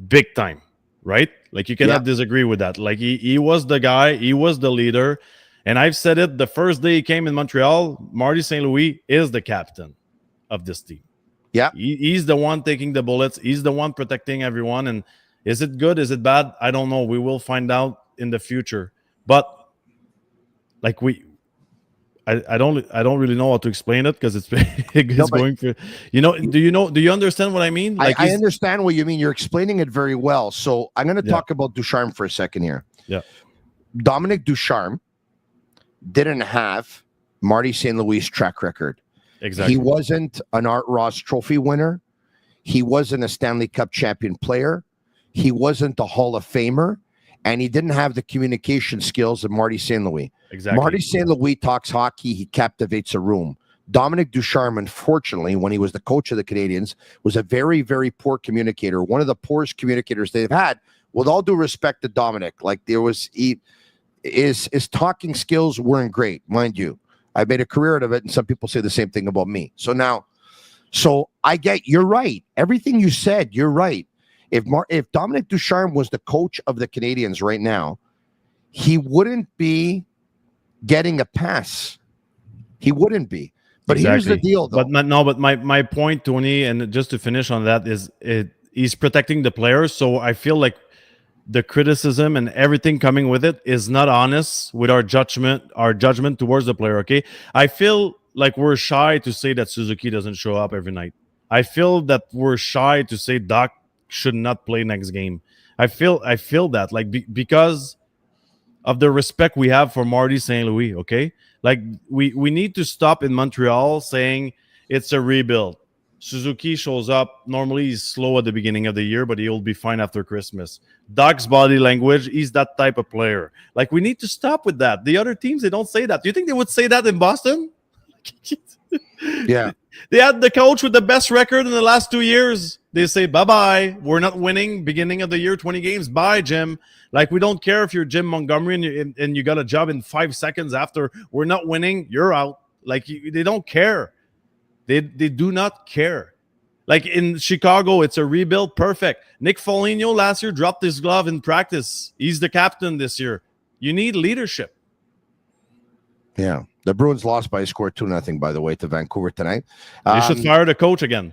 Big time, right? Like, you cannot disagree with that. Like, he was the guy, he was the leader. And I've said it the first day he came in Montreal, Marty St. Louis is the captain of this team. Yeah. He's the one taking the bullets. He's the one protecting everyone. And is it good? Is it bad? I don't know. We will find out in the future. But like I don't really know how to explain it because it's going for, do you understand what I mean? Like, I understand what you mean. You're explaining it very well. So I'm going to talk about Ducharme for a second here. Yeah. Dominic Ducharme didn't have Marty St. Louis' track record. Exactly. He wasn't an Art Ross Trophy winner. He wasn't a Stanley Cup champion player. He wasn't a Hall of Famer. And he didn't have the communication skills of Marty St. Louis. Exactly. Marty St. Louis talks hockey. He captivates a room. Dominic Ducharme, unfortunately, when he was the coach of the Canadiens, was a very, very poor communicator. One of the poorest communicators they've had. With all due respect to Dominic, like his talking skills weren't great, mind you. I made a career out of it, and some people say the same thing about me. So I get, you're right. Everything you said, you're right. If Dominic Ducharme was the coach of the Canadiens right now, he wouldn't be getting a pass. He wouldn't be. But here's the deal, though. But my point, Tony, and just to finish on that, is he's protecting the players. So I feel like the criticism and everything coming with it is not honest with our judgment towards the player. Okay, I feel like we're shy to say that Suzuki doesn't show up every night. I feel that we're shy to say Doc should not play next game. I feel that, like, because of the respect we have for Marty St. Louis. Okay, like we need to stop in Montreal saying it's a rebuild. Suzuki shows up. Normally, he's slow at the beginning of the year, but he'll be fine after Christmas. Doc's body language, he's that type of player. Like, we need to stop with that. The other teams, they don't say that. Do you think they would say that in Boston? Yeah. They had the coach with the best record in the last 2 years. They say, bye-bye. We're not winning beginning of the year, 20 games. Bye, Jim. Like, we don't care if you're Jim Montgomery and you got a job in 5 seconds after. We're not winning. You're out. Like, they don't care. They do not care. Like, in Chicago, it's a rebuild. Perfect. Nick Foligno last year dropped his glove in practice. He's the captain this year. You need leadership. Yeah. The Bruins lost by a score 2-0, by the way, to Vancouver tonight. You should fire the coach again.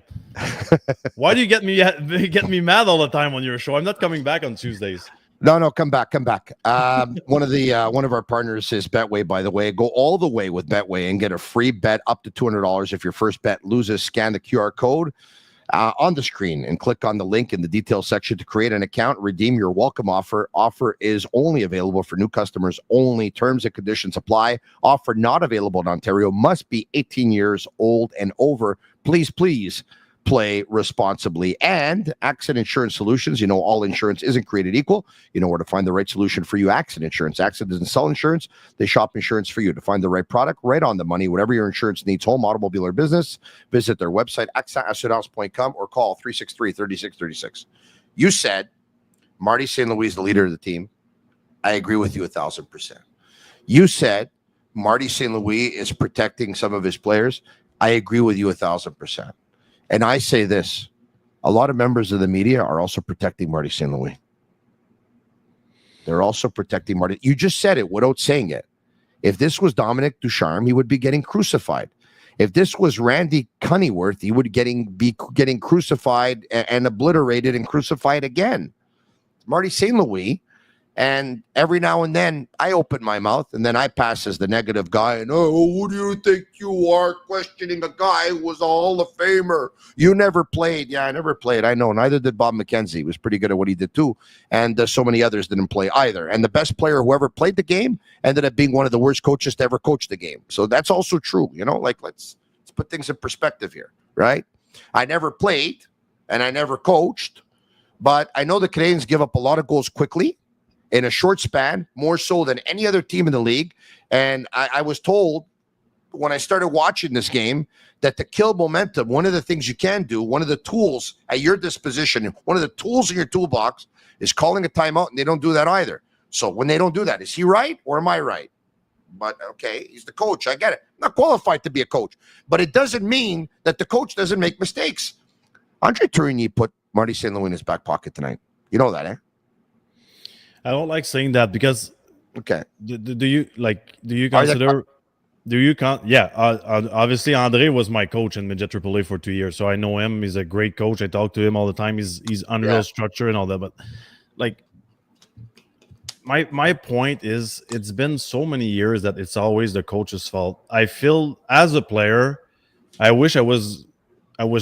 Why do you get me mad all the time on your show? I'm not coming back on Tuesdays. No, come back. One of our partners is Betway, by the way. Go all the way with Betway and get a free bet up to $200 if your first bet loses. Scan the QR code on the screen and click on the link in the details section to create an account. Redeem your welcome offer. Offer is only available for new customers only. Terms and conditions apply. Offer not available in Ontario. Must be 18 years old and over. Please play responsibly. And Accident Insurance Solutions. You know, all insurance isn't created equal. You know where to find the right solution for you. Accident Insurance. Accident doesn't sell insurance. They shop insurance for you. To find the right product, right on the money, whatever your insurance needs, home, automobile, or business, visit their website, accentassurance.com, or call 363-3636. You said Marty St. Louis is the leader of the team. I agree with you 1,000%. You said Marty St. Louis is protecting some of his players. I agree with you 1,000%. And I say this, a lot of members of the media are also protecting Marty St. Louis. They're also protecting Marty. You just said it without saying it. If this was Dominic Ducharme, he would be getting crucified. If this was Randy Cunnyworth, he would be getting crucified and obliterated and crucified again. Marty St. Louis. And every now and then I open my mouth and then I pass as the negative guy. And, who do you think you are, questioning a guy who was a Hall of Famer? You never played. Yeah, I never played. I know. Neither did Bob McKenzie. He was pretty good at what he did too. And so many others didn't play either. And the best player who ever played the game ended up being one of the worst coaches to ever coach the game. So that's also true. You know, like let's put things in perspective here, right? I never played and I never coached, but I know the Canadiens give up a lot of goals quickly. In a short span, more so than any other team in the league. And I was told when I started watching this game that to kill momentum, one of the things you can do, one of the tools at your disposition, one of the tools in your toolbox is calling a timeout, and they don't do that either. So when they don't do that, is he right or am I right? But okay, he's the coach. I get it. I'm not qualified to be a coach, but it doesn't mean that the coach doesn't make mistakes. Andre Tourigny put Marty St. Louis in his back pocket tonight. You know that, eh? I don't like saying that because okay. Do you consider? Obviously, Andre was my coach in Midget AAA for 2 years, so I know him. He's a great coach. I talk to him all the time. He's unreal structure and all that. But like, my point is, it's been so many years that it's always the coach's fault. I feel as a player, I wish I was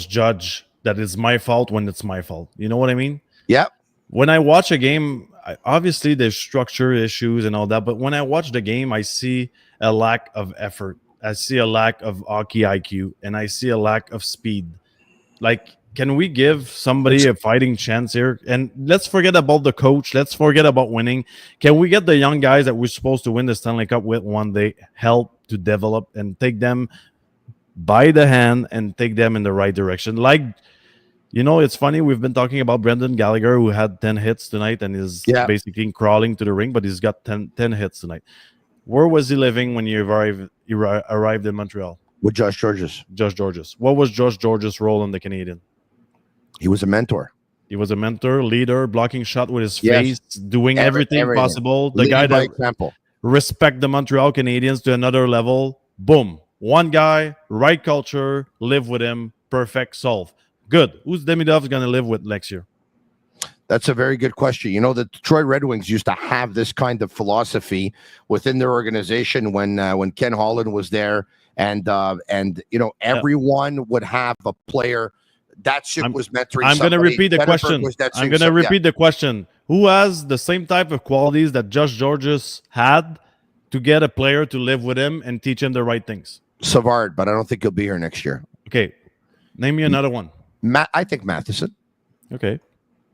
judged that it's my fault when it's my fault. You know what I mean? Yeah. When I watch a game, obviously there's structure issues and all that, but when I watch the game, I see a lack of effort. I see a lack of hockey IQ, and I see a lack of speed. Like, can we give somebody a fighting chance here? And let's forget about the coach. Let's forget about winning. Can we get the young guys that we're supposed to win the Stanley Cup with one day, help to develop and take them by the hand and take them in the right direction? Like, you know, it's funny. We've been talking about Brendan Gallagher, who had 10 hits tonight and is basically crawling to the ring, but he's got 10 hits tonight. Where was he living when you arrived in Montreal? With Josh Georges. Josh Georges. What was Josh Georges' role in the Canadian? He was a mentor. He was a mentor, leader, blocking shot with his face, doing everything possible. The Leading guy by that example. respect the Montreal Canadiens to another level. Boom. One guy, right culture, live with him, perfect, solve. Good. Who's Demidov going to live with next year? That's a very good question. You know, the Detroit Red Wings used to have this kind of philosophy within their organization when Ken Holland was there, and you know, everyone would have a player. Datsyuk was mentoring. I'm going to repeat the question. I'm going to repeat the question. Who has the same type of qualities that Josh Georges had to get a player to live with him and teach him the right things? Savard, but I don't think he'll be here next year. Okay, name me another one. I think Matheson. Okay,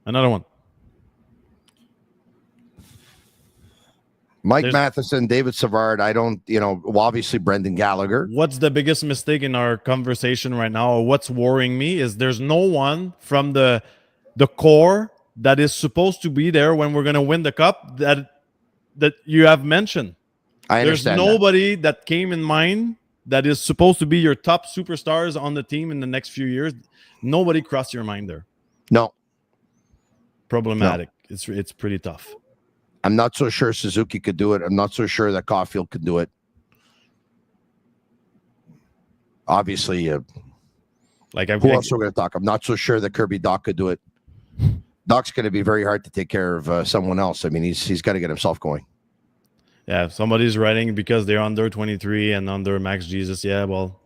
another one. Matheson, David Savard. I don't, obviously Brendan Gallagher. What's the biggest mistake in our conversation right now, or what's worrying me, is there's no one from the core that is supposed to be there when we're going to win the cup that you have mentioned. I understand. There's nobody that came in mind that is supposed to be your top superstars on the team in the next few years. Nobody crossed your mind there. No. Problematic. No. It's pretty tough. I'm not so sure Suzuki could do it. I'm not so sure that Caulfield could do it. Obviously, who else are we going to talk? I'm not so sure that Kirby Dach could do it. Dach's going to be very hard to take care of someone else. I mean, he's got to get himself going. Yeah, somebody's writing because they're under 23 and under Max Jesus. Yeah, well,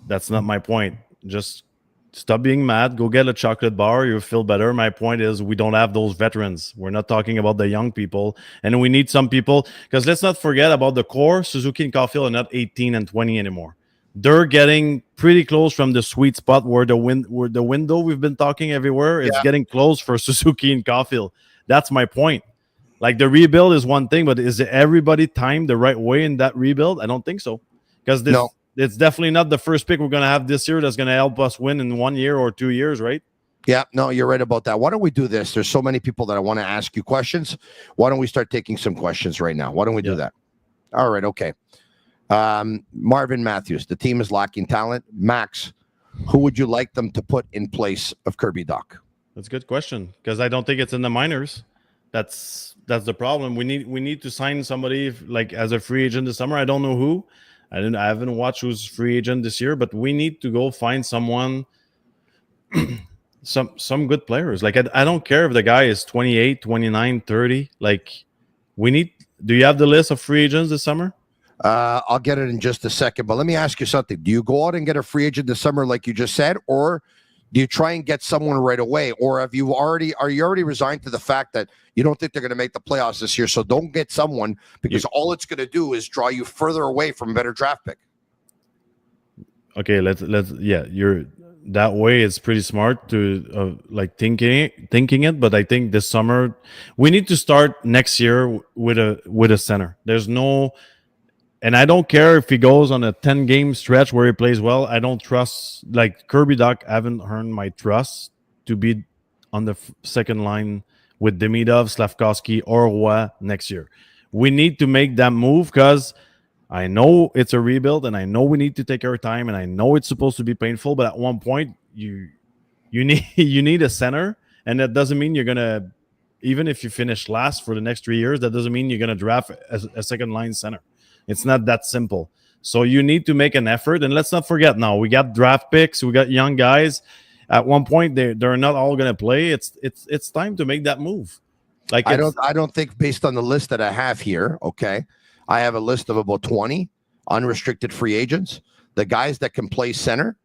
that's not my point. Just stop being mad. Go get a chocolate bar. You'll feel better. My point is we don't have those veterans. We're not talking about the young people. And we need some people. Because let's not forget about the core. Suzuki and Caulfield are not 18 and 20 anymore. They're getting pretty close from the sweet spot where the window we've been talking everywhere is getting close for Suzuki and Caulfield. That's my point. Like, the rebuild is one thing, but is everybody timed the right way in that rebuild? I don't think so. Because it's definitely not the first pick we're going to have this year that's going to help us win in 1 year or 2 years, right? Yeah, no, you're right about that. Why don't we do this? There's so many people that I want to ask you questions. Why don't we start taking some questions right now? Why don't we do that? All right, okay. Marvin Matthews, the team is lacking talent. Max, who would you like them to put in place of Kirby Dach? That's a good question, because I don't think it's in the minors. That's the problem. We need to sign somebody like as a free agent this summer. I don't know who. I haven't watched who's free agent this year, but we need to go find someone, some good players. Like, I don't care if the guy is 28, 29, 30. Like, do you have the list of free agents this summer? I'll get it in just a second, but let me ask you something. Do you go out and get a free agent this summer like you just said, or do you try and get someone right away? Or are you already resigned to the fact that you don't think they're going to make the playoffs this year? So don't get someone, because all it's going to do is draw you further away from a better draft pick. Okay, let's you're that way. It's pretty smart to thinking it, but I think this summer we need to start next year with a center. There's no. And I don't care if he goes on a 10-game stretch where he plays well. I don't trust, like, Kirby Dach. I haven't earned my trust to be on the second line with Demidov, Slavkovsky, or Roy next year. We need to make that move because I know it's a rebuild and I know we need to take our time and I know it's supposed to be painful, but at one point you need a center, and that doesn't mean you're gonna, even if you finish last for the next 3 years, that doesn't mean you're gonna draft a second line center. It's not that simple. So you need to make an effort, and let's not forget now we got draft picks, we got young guys. At one point they're not all gonna play. It's time to make that move. Like I don't think, based on the list that I have here, okay, I have a list of about 20 unrestricted free agents. The guys that can play center: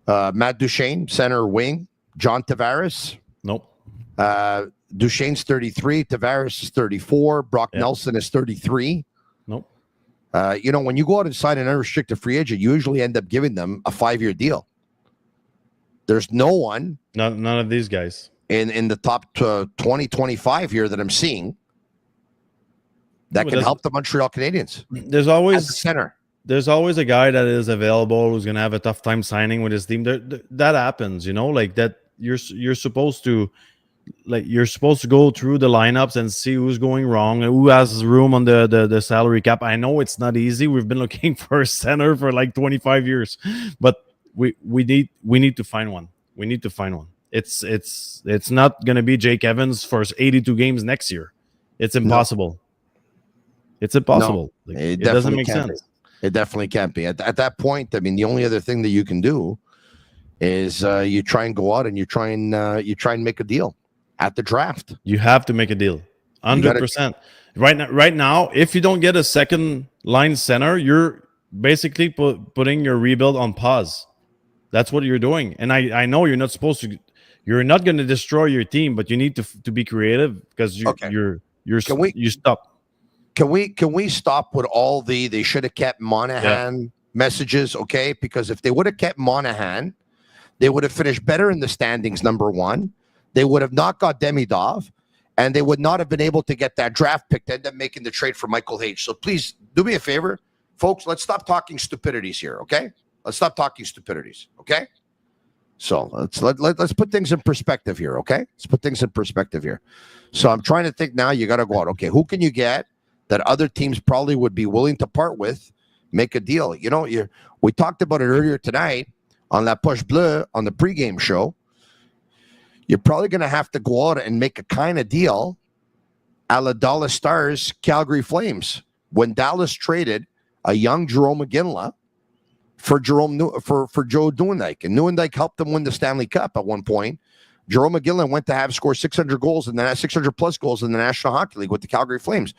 Matt Duchene, center wing; John Tavares. Nope. Duchene's 33. Tavares is 34. Brock Nelson is 33. Nope. When you go out and sign an unrestricted free agent, you usually end up giving them a 5-year deal. There's no one. None of these guys. In the top 20, 25 here that I'm seeing that can help the Montreal Canadiens. There's always a center. There's always a guy that is available who's going to have a tough time signing with his team. That happens, like that. You're supposed to go through the lineups and see who's going wrong, who has room on the salary cap. I know it's not easy. We've been looking for a center for like 25 years, but we need to find one. We need to find one. It's not going to be Jake Evans for 82 games next year. It's impossible. No. It's impossible. No, it doesn't make sense. It definitely can't be. At that point, I mean, the only other thing that you can do is you try and go out and you try and make a deal at the draft. You have to make a deal, 100%. Right now, if you don't get a second line center, you're basically putting your rebuild on pause. That's what you're doing. And I know you're not supposed to. You're not going to destroy your team, but you need to be creative because you stop. Can we stop with all they should have kept Monahan messages, okay? Because if they would have kept Monahan, they would have finished better in the standings, number one. They would have not got Demidov, and they would not have been able to get that draft pick to end up making the trade for Michael H. So please do me a favor, folks. Let's stop talking stupidities here, okay? Let's stop talking stupidities, okay? So let's put things in perspective here, okay? Let's put things in perspective here. So I'm trying to think now. You got to go out. Okay, who can you get that other teams probably would be willing to part with, make a deal? We talked about it earlier tonight on La Poche Bleue on the pregame show. You're probably going to have to go out and make a kind of deal a la Dallas Stars, Calgary Flames. When Dallas traded a young Jarome Iginla for Joe Nieuwendyk, and Nieuwendyk helped them win the Stanley Cup at one point. Jarome Iginla went to have scored 600 goals and then 600 plus goals in the National Hockey League with the Calgary Flames.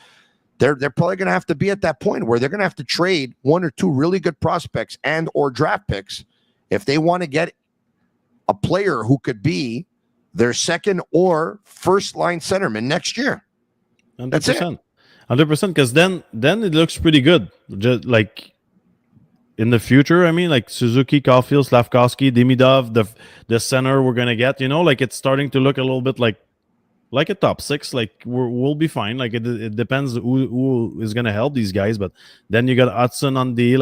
They're probably going to have to be at that point where they're going to have to trade one or two really good prospects and or draft picks if they want to get a player who could be their second or first line centerman next year. 100%. That's it. 100%. Because then it looks pretty good. Just like in the future, I mean, like Suzuki, Caulfield, Slavkovsky, Demidov, the center we're gonna get. Like it's starting to look a little bit like a top six. Like we'll be fine. Like it depends who is gonna help these guys. But then you got Hudson on D.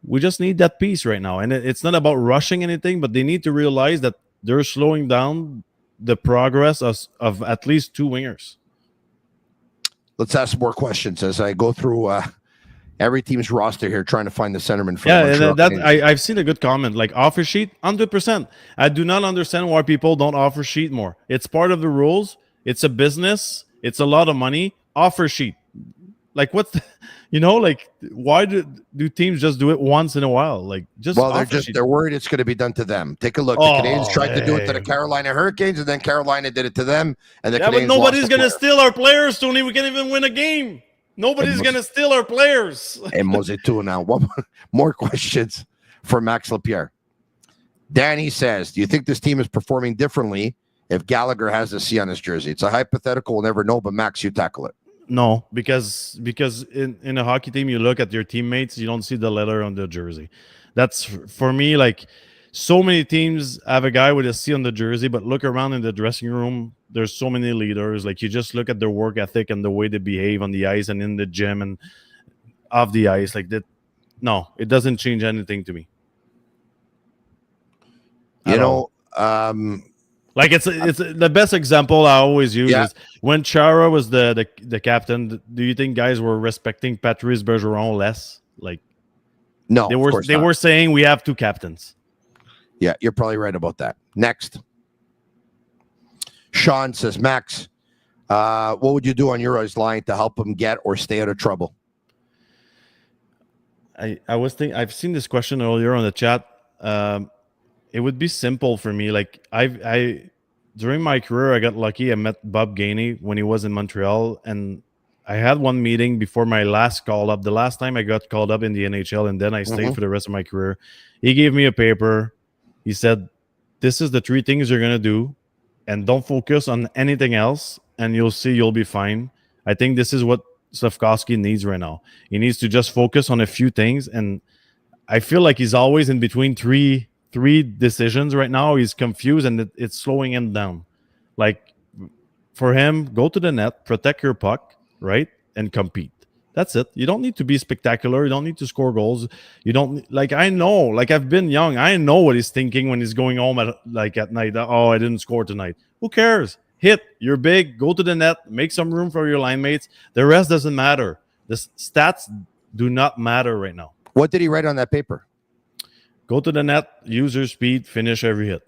We just need that piece right now, and it's not about rushing anything, but they need to realize that they're slowing down the progress of at least two wingers. Let's ask more questions as I go through every team's roster here, trying to find the centerman for I've seen a good comment, like offer sheet, 100%. I do not understand why people don't offer sheet more. It's part of the rules. It's a business. It's a lot of money. Offer sheet. Like what's why do teams just do it once in a while? They're worried it's going to be done to them. Take a look. The Canadiens tried to do it to the Carolina Hurricanes, and then Carolina did it to them. And the Canadiens, but nobody's going to steal our players, Tony. We can't even win a game. Nobody's going to steal our players. And Mose too now. One more questions for Max Lapierre. Danny says, do you think this team is performing differently if Gallagher has a C on his jersey? It's a hypothetical. We'll never know, but Max, you tackle it. No, because in a hockey team, you look at your teammates, you don't see the letter on the jersey. That's, for me, like, so many teams have a guy with a C on the jersey, but look around in the dressing room, there's so many leaders. Like, you just look at their work ethic and the way they behave on the ice and in the gym and off the ice. Like that, no, it doesn't change anything to me. Like it's the best example I always use is when Chara was the captain. Do you think guys were respecting Patrice Bergeron less? Like, no, they were saying we have two captains. Yeah, you're probably right about that. Next, Sean says, Max, what would you do on your ice line to help him get or stay out of trouble? I was thinking, I've seen this question earlier on the chat. It would be simple for me. Like I during my career, I got lucky. I met Bob Gainey when he was in Montreal, and I had one meeting before my last call up. The last time I got called up in the NHL, and then I stayed for the rest of my career. He gave me a paper. He said, "This is the 3 things you're gonna do, and don't focus on anything else, and you'll see you'll be fine." I think this is what Slafkovsky needs right now. He needs to just focus on a few things, and I feel like he's always in between three decisions right now. He's confused, and it's slowing him down. Like, for him, go to the net, protect your puck, right, and compete. That's it. You don't need to be spectacular. You don't need to score goals. You don't, like, I know, like, I've been young. I know what he's thinking when he's going home at night. Oh, I didn't score tonight. Who cares? Hit. You're big. Go to the net. Make some room for your line mates. The rest doesn't matter. The stats do not matter right now. What did he write on that paper? Go to the net, use your speed, finish every hit.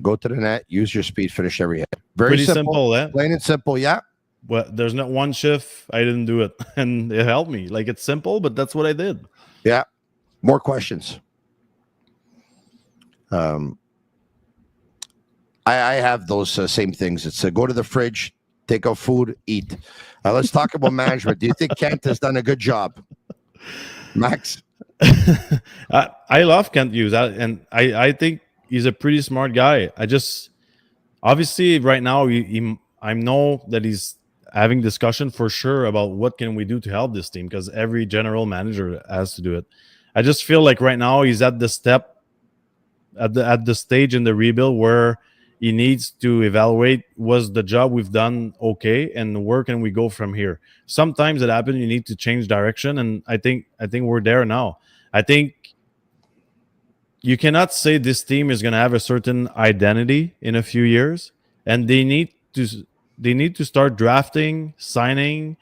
Go to the net, use your speed, finish every hit. Very Pretty simple, eh? Plain and simple, yeah. Well, there's not one shift I didn't do it, and it helped me. Like, it's simple, but that's what I did. Yeah. More questions. I have those same things. It's go to the fridge, take out food, eat. Let's talk about management. Do you think Kent has done a good job? Max? I love Kent Hughes, and I think he's a pretty smart guy. I just, obviously right now I know that he's having discussion for sure about what can we do to help this team, because every general manager has to do it. I just feel like right now he's at the stage in the rebuild where he needs to evaluate, was the job we've done okay, and where can we go from here. Sometimes it happens, you need to change direction, and I think we're there now. I think you cannot say this team is going to have a certain identity in a few years, and they need to start drafting, signing,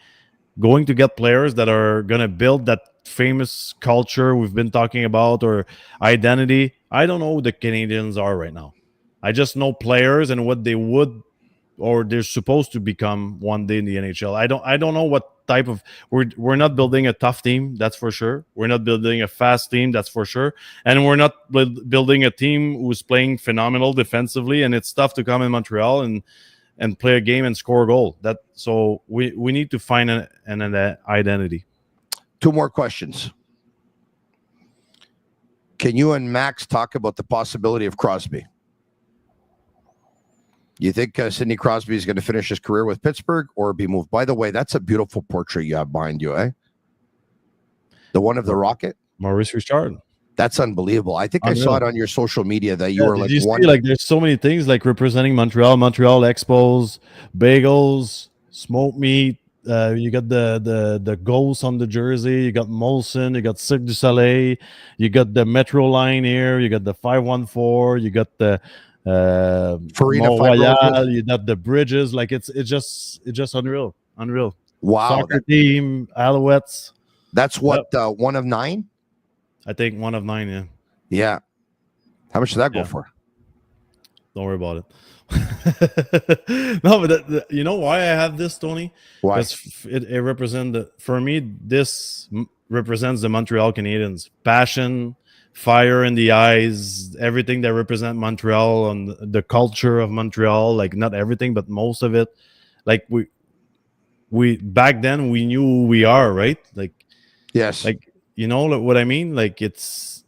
going to get players that are going to build that famous culture we've been talking about, or identity. I don't know who the Canadiens are right now. I just know players and what they would, or they're supposed to become one day in the NHL. I don't know what type of, we're not building a tough team, that's for sure. We're not building a fast team, that's for sure. And we're not building a team who's playing phenomenal defensively, and it's tough to come in Montreal and play a game and score a goal. So we need to find an identity. 2 more questions. Can you and Max talk about the possibility of Crosby? You think Sidney Crosby is going to finish his career with Pittsburgh or be moved? By the way, that's a beautiful portrait you have behind you, eh? The one of the Rocket? Maurice Richard. That's unbelievable. I think I saw it on your social media that you were like one. Like, there's so many things like representing Montreal Expos, bagels, smoked meat. You got the ghosts on the jersey. You got Molson. You got Cirque du Soleil. You got the Metro line here. You got the 514. You got the Farina Royale. You got the bridges. Like, it's just unreal. Wow. Soccer team, Alouettes. That's what 1 of 9. I think 1 of 9. Yeah. Yeah. How much did that go for? Don't worry about it. No, but you know why I have this, Tony? Why? Because it represents, for me, this represents the Montreal Canadiens. Passion, fire in the eyes, everything that represent Montreal and the culture of Montreal. Like, not everything, but most of it. Like, we back then we knew who we are, right? Like, yes. Like, you know what I mean? Like, it's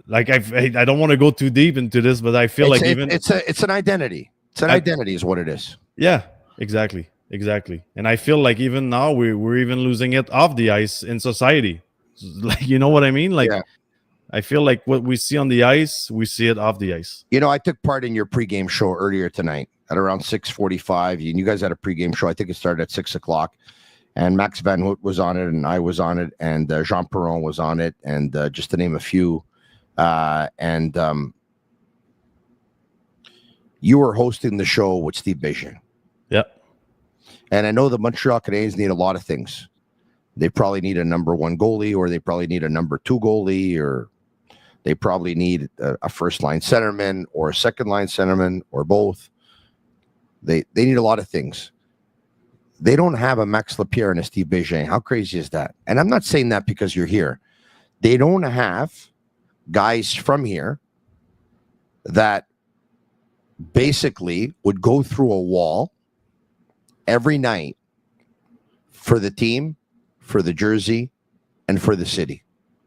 like I don't want to go too deep into this, but I feel it's an identity. It's an identity is what it is. Yeah, exactly. And I feel like even now we're even losing it off the ice in society. Like, you know what I mean? Like, I feel like what we see on the ice, we see it off the ice. You know, I took part in your pregame show earlier tonight at around 6:45. And you guys had a pregame show. I think it started at 6 o'clock. And Max Van Hoot was on it, and I was on it, and Jean Perron was on it, and just to name a few. you were hosting the show with Steve Bégin. Yep. And I know the Montreal Canadiens need a lot of things. They probably need a number one goalie, or they probably need a number two goalie, or they probably need a first line centerman or a second line centerman, or both. They need a lot of things. They don't have a Max Lapierre and a Steve Bégin. How crazy is that? And I'm not saying that because you're here. They don't have guys from here that basically would go through a wall every night for the team, for the jersey, and for the city.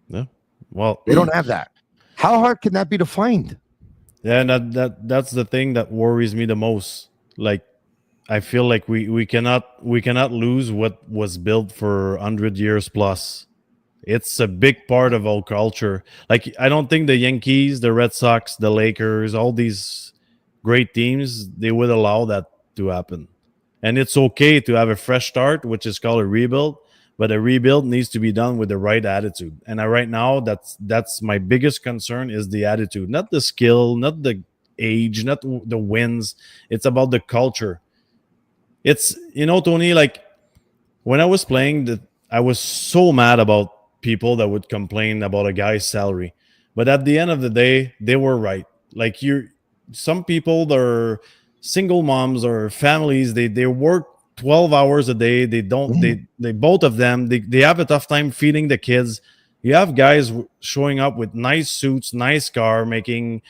Yeah. Well, they don't have that. How hard can that be to find? Yeah, and that's the thing that worries me the most. Like, I feel like we cannot lose what was built for 100 years plus. It's a big part of our culture. Like, I don't think the Yankees, the Red Sox, the Lakers, all these great teams, they would allow that to happen. And it's okay to have a fresh start, which is called a rebuild, but a rebuild needs to be done with the right attitude. And right now, that's my biggest concern, is the attitude, not the skill, not the age, not the wins. It's about the culture. It's, Tony, like, when I was playing, I was so mad about people that would complain about a guy's salary. But at the end of the day, they were right. Like, some people, they're single moms or families, they work 12 hours a day. They don't, they both of them, they have a tough time feeding the kids. You have guys showing up with nice suits, nice car, making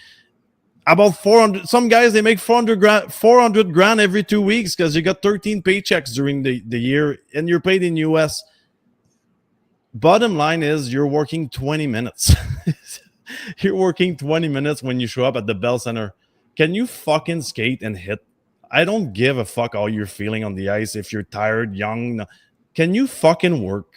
about 400. Some guys, they make 400 grand every 2 weeks because you got 13 paychecks during the year, and you're paid in US. Bottom line is, you're working 20 minutes. You're working 20 minutes when you show up at the Bell Center. Can you fucking skate and hit? I don't give a fuck how you're feeling on the ice. If you're tired, young, can you fucking work?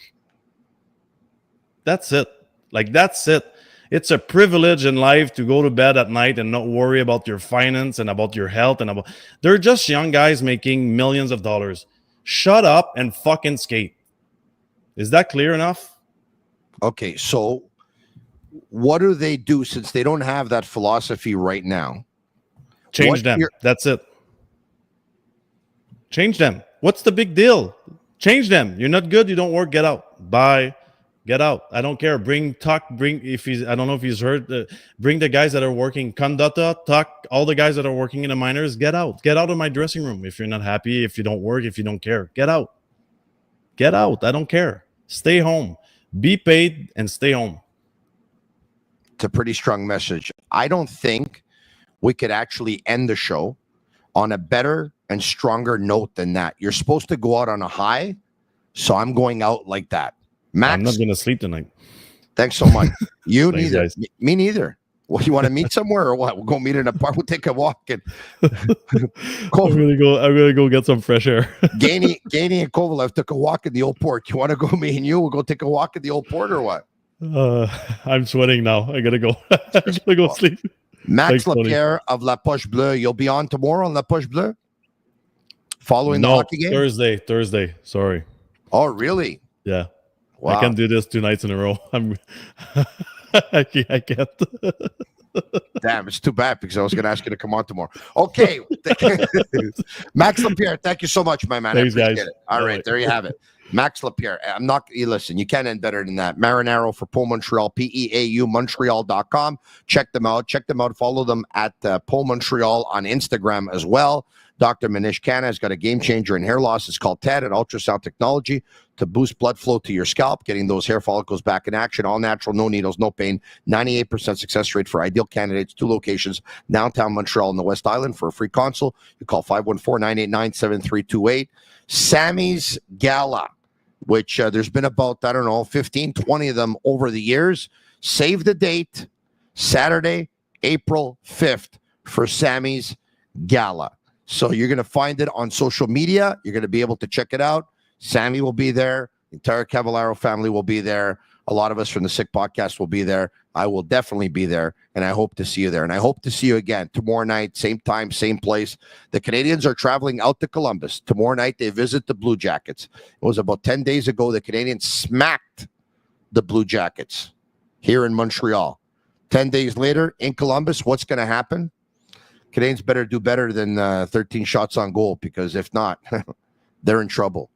That's it. Like, that's it. It's a privilege in life to go to bed at night and not worry about your finance and about your health and about. They're just young guys making millions of dollars. Shut up and fucking skate. Is that clear enough? Okay, so what do they do since they don't have that philosophy right now? Change them. That's it. Change them. What's the big deal? Change them. You're not good. You don't work. Get out. Bye. Get out. I don't care. Bring, if he's, I don't know if he's heard, bring the guys that are working, Condotta, Tuck, all the guys that are working in the minors, get out. Get out of my dressing room. If you're not happy, if you don't work, if you don't care, get out. Get out. I don't care. Stay home. Be paid and stay home. It's a pretty strong message. I don't think we could actually end the show on a better and stronger note than that. You're supposed to go out on a high, so I'm going out like that. Max, I'm not going to sleep tonight. Thanks so much. You Thanks, neither. guys. Me neither. Well, you want to meet somewhere or what? We'll go meet in a park. We'll take a walk and I'm gonna go get some fresh air. Gainey and Kovalev took a walk in the old port. You want to go, me and you? We'll go take a walk in the old port or what? I'm sweating now. I gotta go. I gotta go sleep. Max Lapierre of La Poche Bleue. You'll be on tomorrow on La Poche Bleue? Following the hockey game? Thursday. Sorry. Oh, really? Yeah. Wow. I can't do this 2 nights in a row. I can't. Damn, it's too bad because I was going to ask you to come on tomorrow. Okay. Max Lapierre, thank you so much, my man. Thanks, I appreciate guys. it. All right, there you have it. Max Lapierre. Listen, you can't end better than that. Marinaro for Pole Montreal, PEAU Montreal.com. Check them out. Follow them at Pole Montreal on Instagram as well. Dr. Manish Khanna has got a game changer in hair loss. It's called TED, an ultrasound technology to boost blood flow to your scalp, getting those hair follicles back in action. All natural, no needles, no pain. 98% success rate for ideal candidates. 2 locations, downtown Montreal and the West Island. For a free consult, you call 514-989-7328. Sammy's Gala, which there's been about, 15, 20 of them over the years. Save the date, Saturday, April 5th for Sammy's Gala. So you're going to find it on social media. You're going to be able to check it out. Sammy will be there. The entire Cavallaro family will be there. A lot of us from the Sick Podcast will be there. I will definitely be there, and I hope to see you there. And I hope to see you again tomorrow night, same time, same place. The Canadiens are traveling out to Columbus. Tomorrow night, they visit the Blue Jackets. It was about 10 days ago the Canadiens smacked the Blue Jackets here in Montreal. 10 days later in Columbus, what's going to happen? Canadiens better do better than 13 shots on goal, because if not, they're in trouble.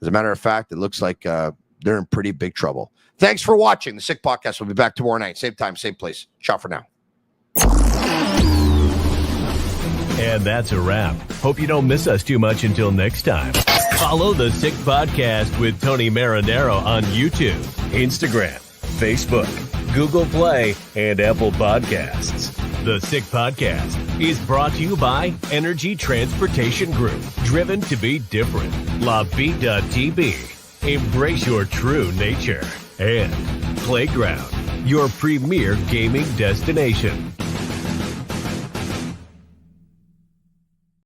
As a matter of fact, it looks like they're in pretty big trouble. Thanks for watching. The Sick Podcast will be back tomorrow night. Same time, same place. Ciao for now. And that's a wrap. Hope you don't miss us too much until next time. Follow the Sick Podcast with Tony Marinaro on YouTube, Instagram, Facebook, Google Play, and Apple Podcasts. The Sick Podcast is brought to you by Energy Transportation Group, driven to be different. Bittt, embrace your true nature. And Playground, your premier gaming destination.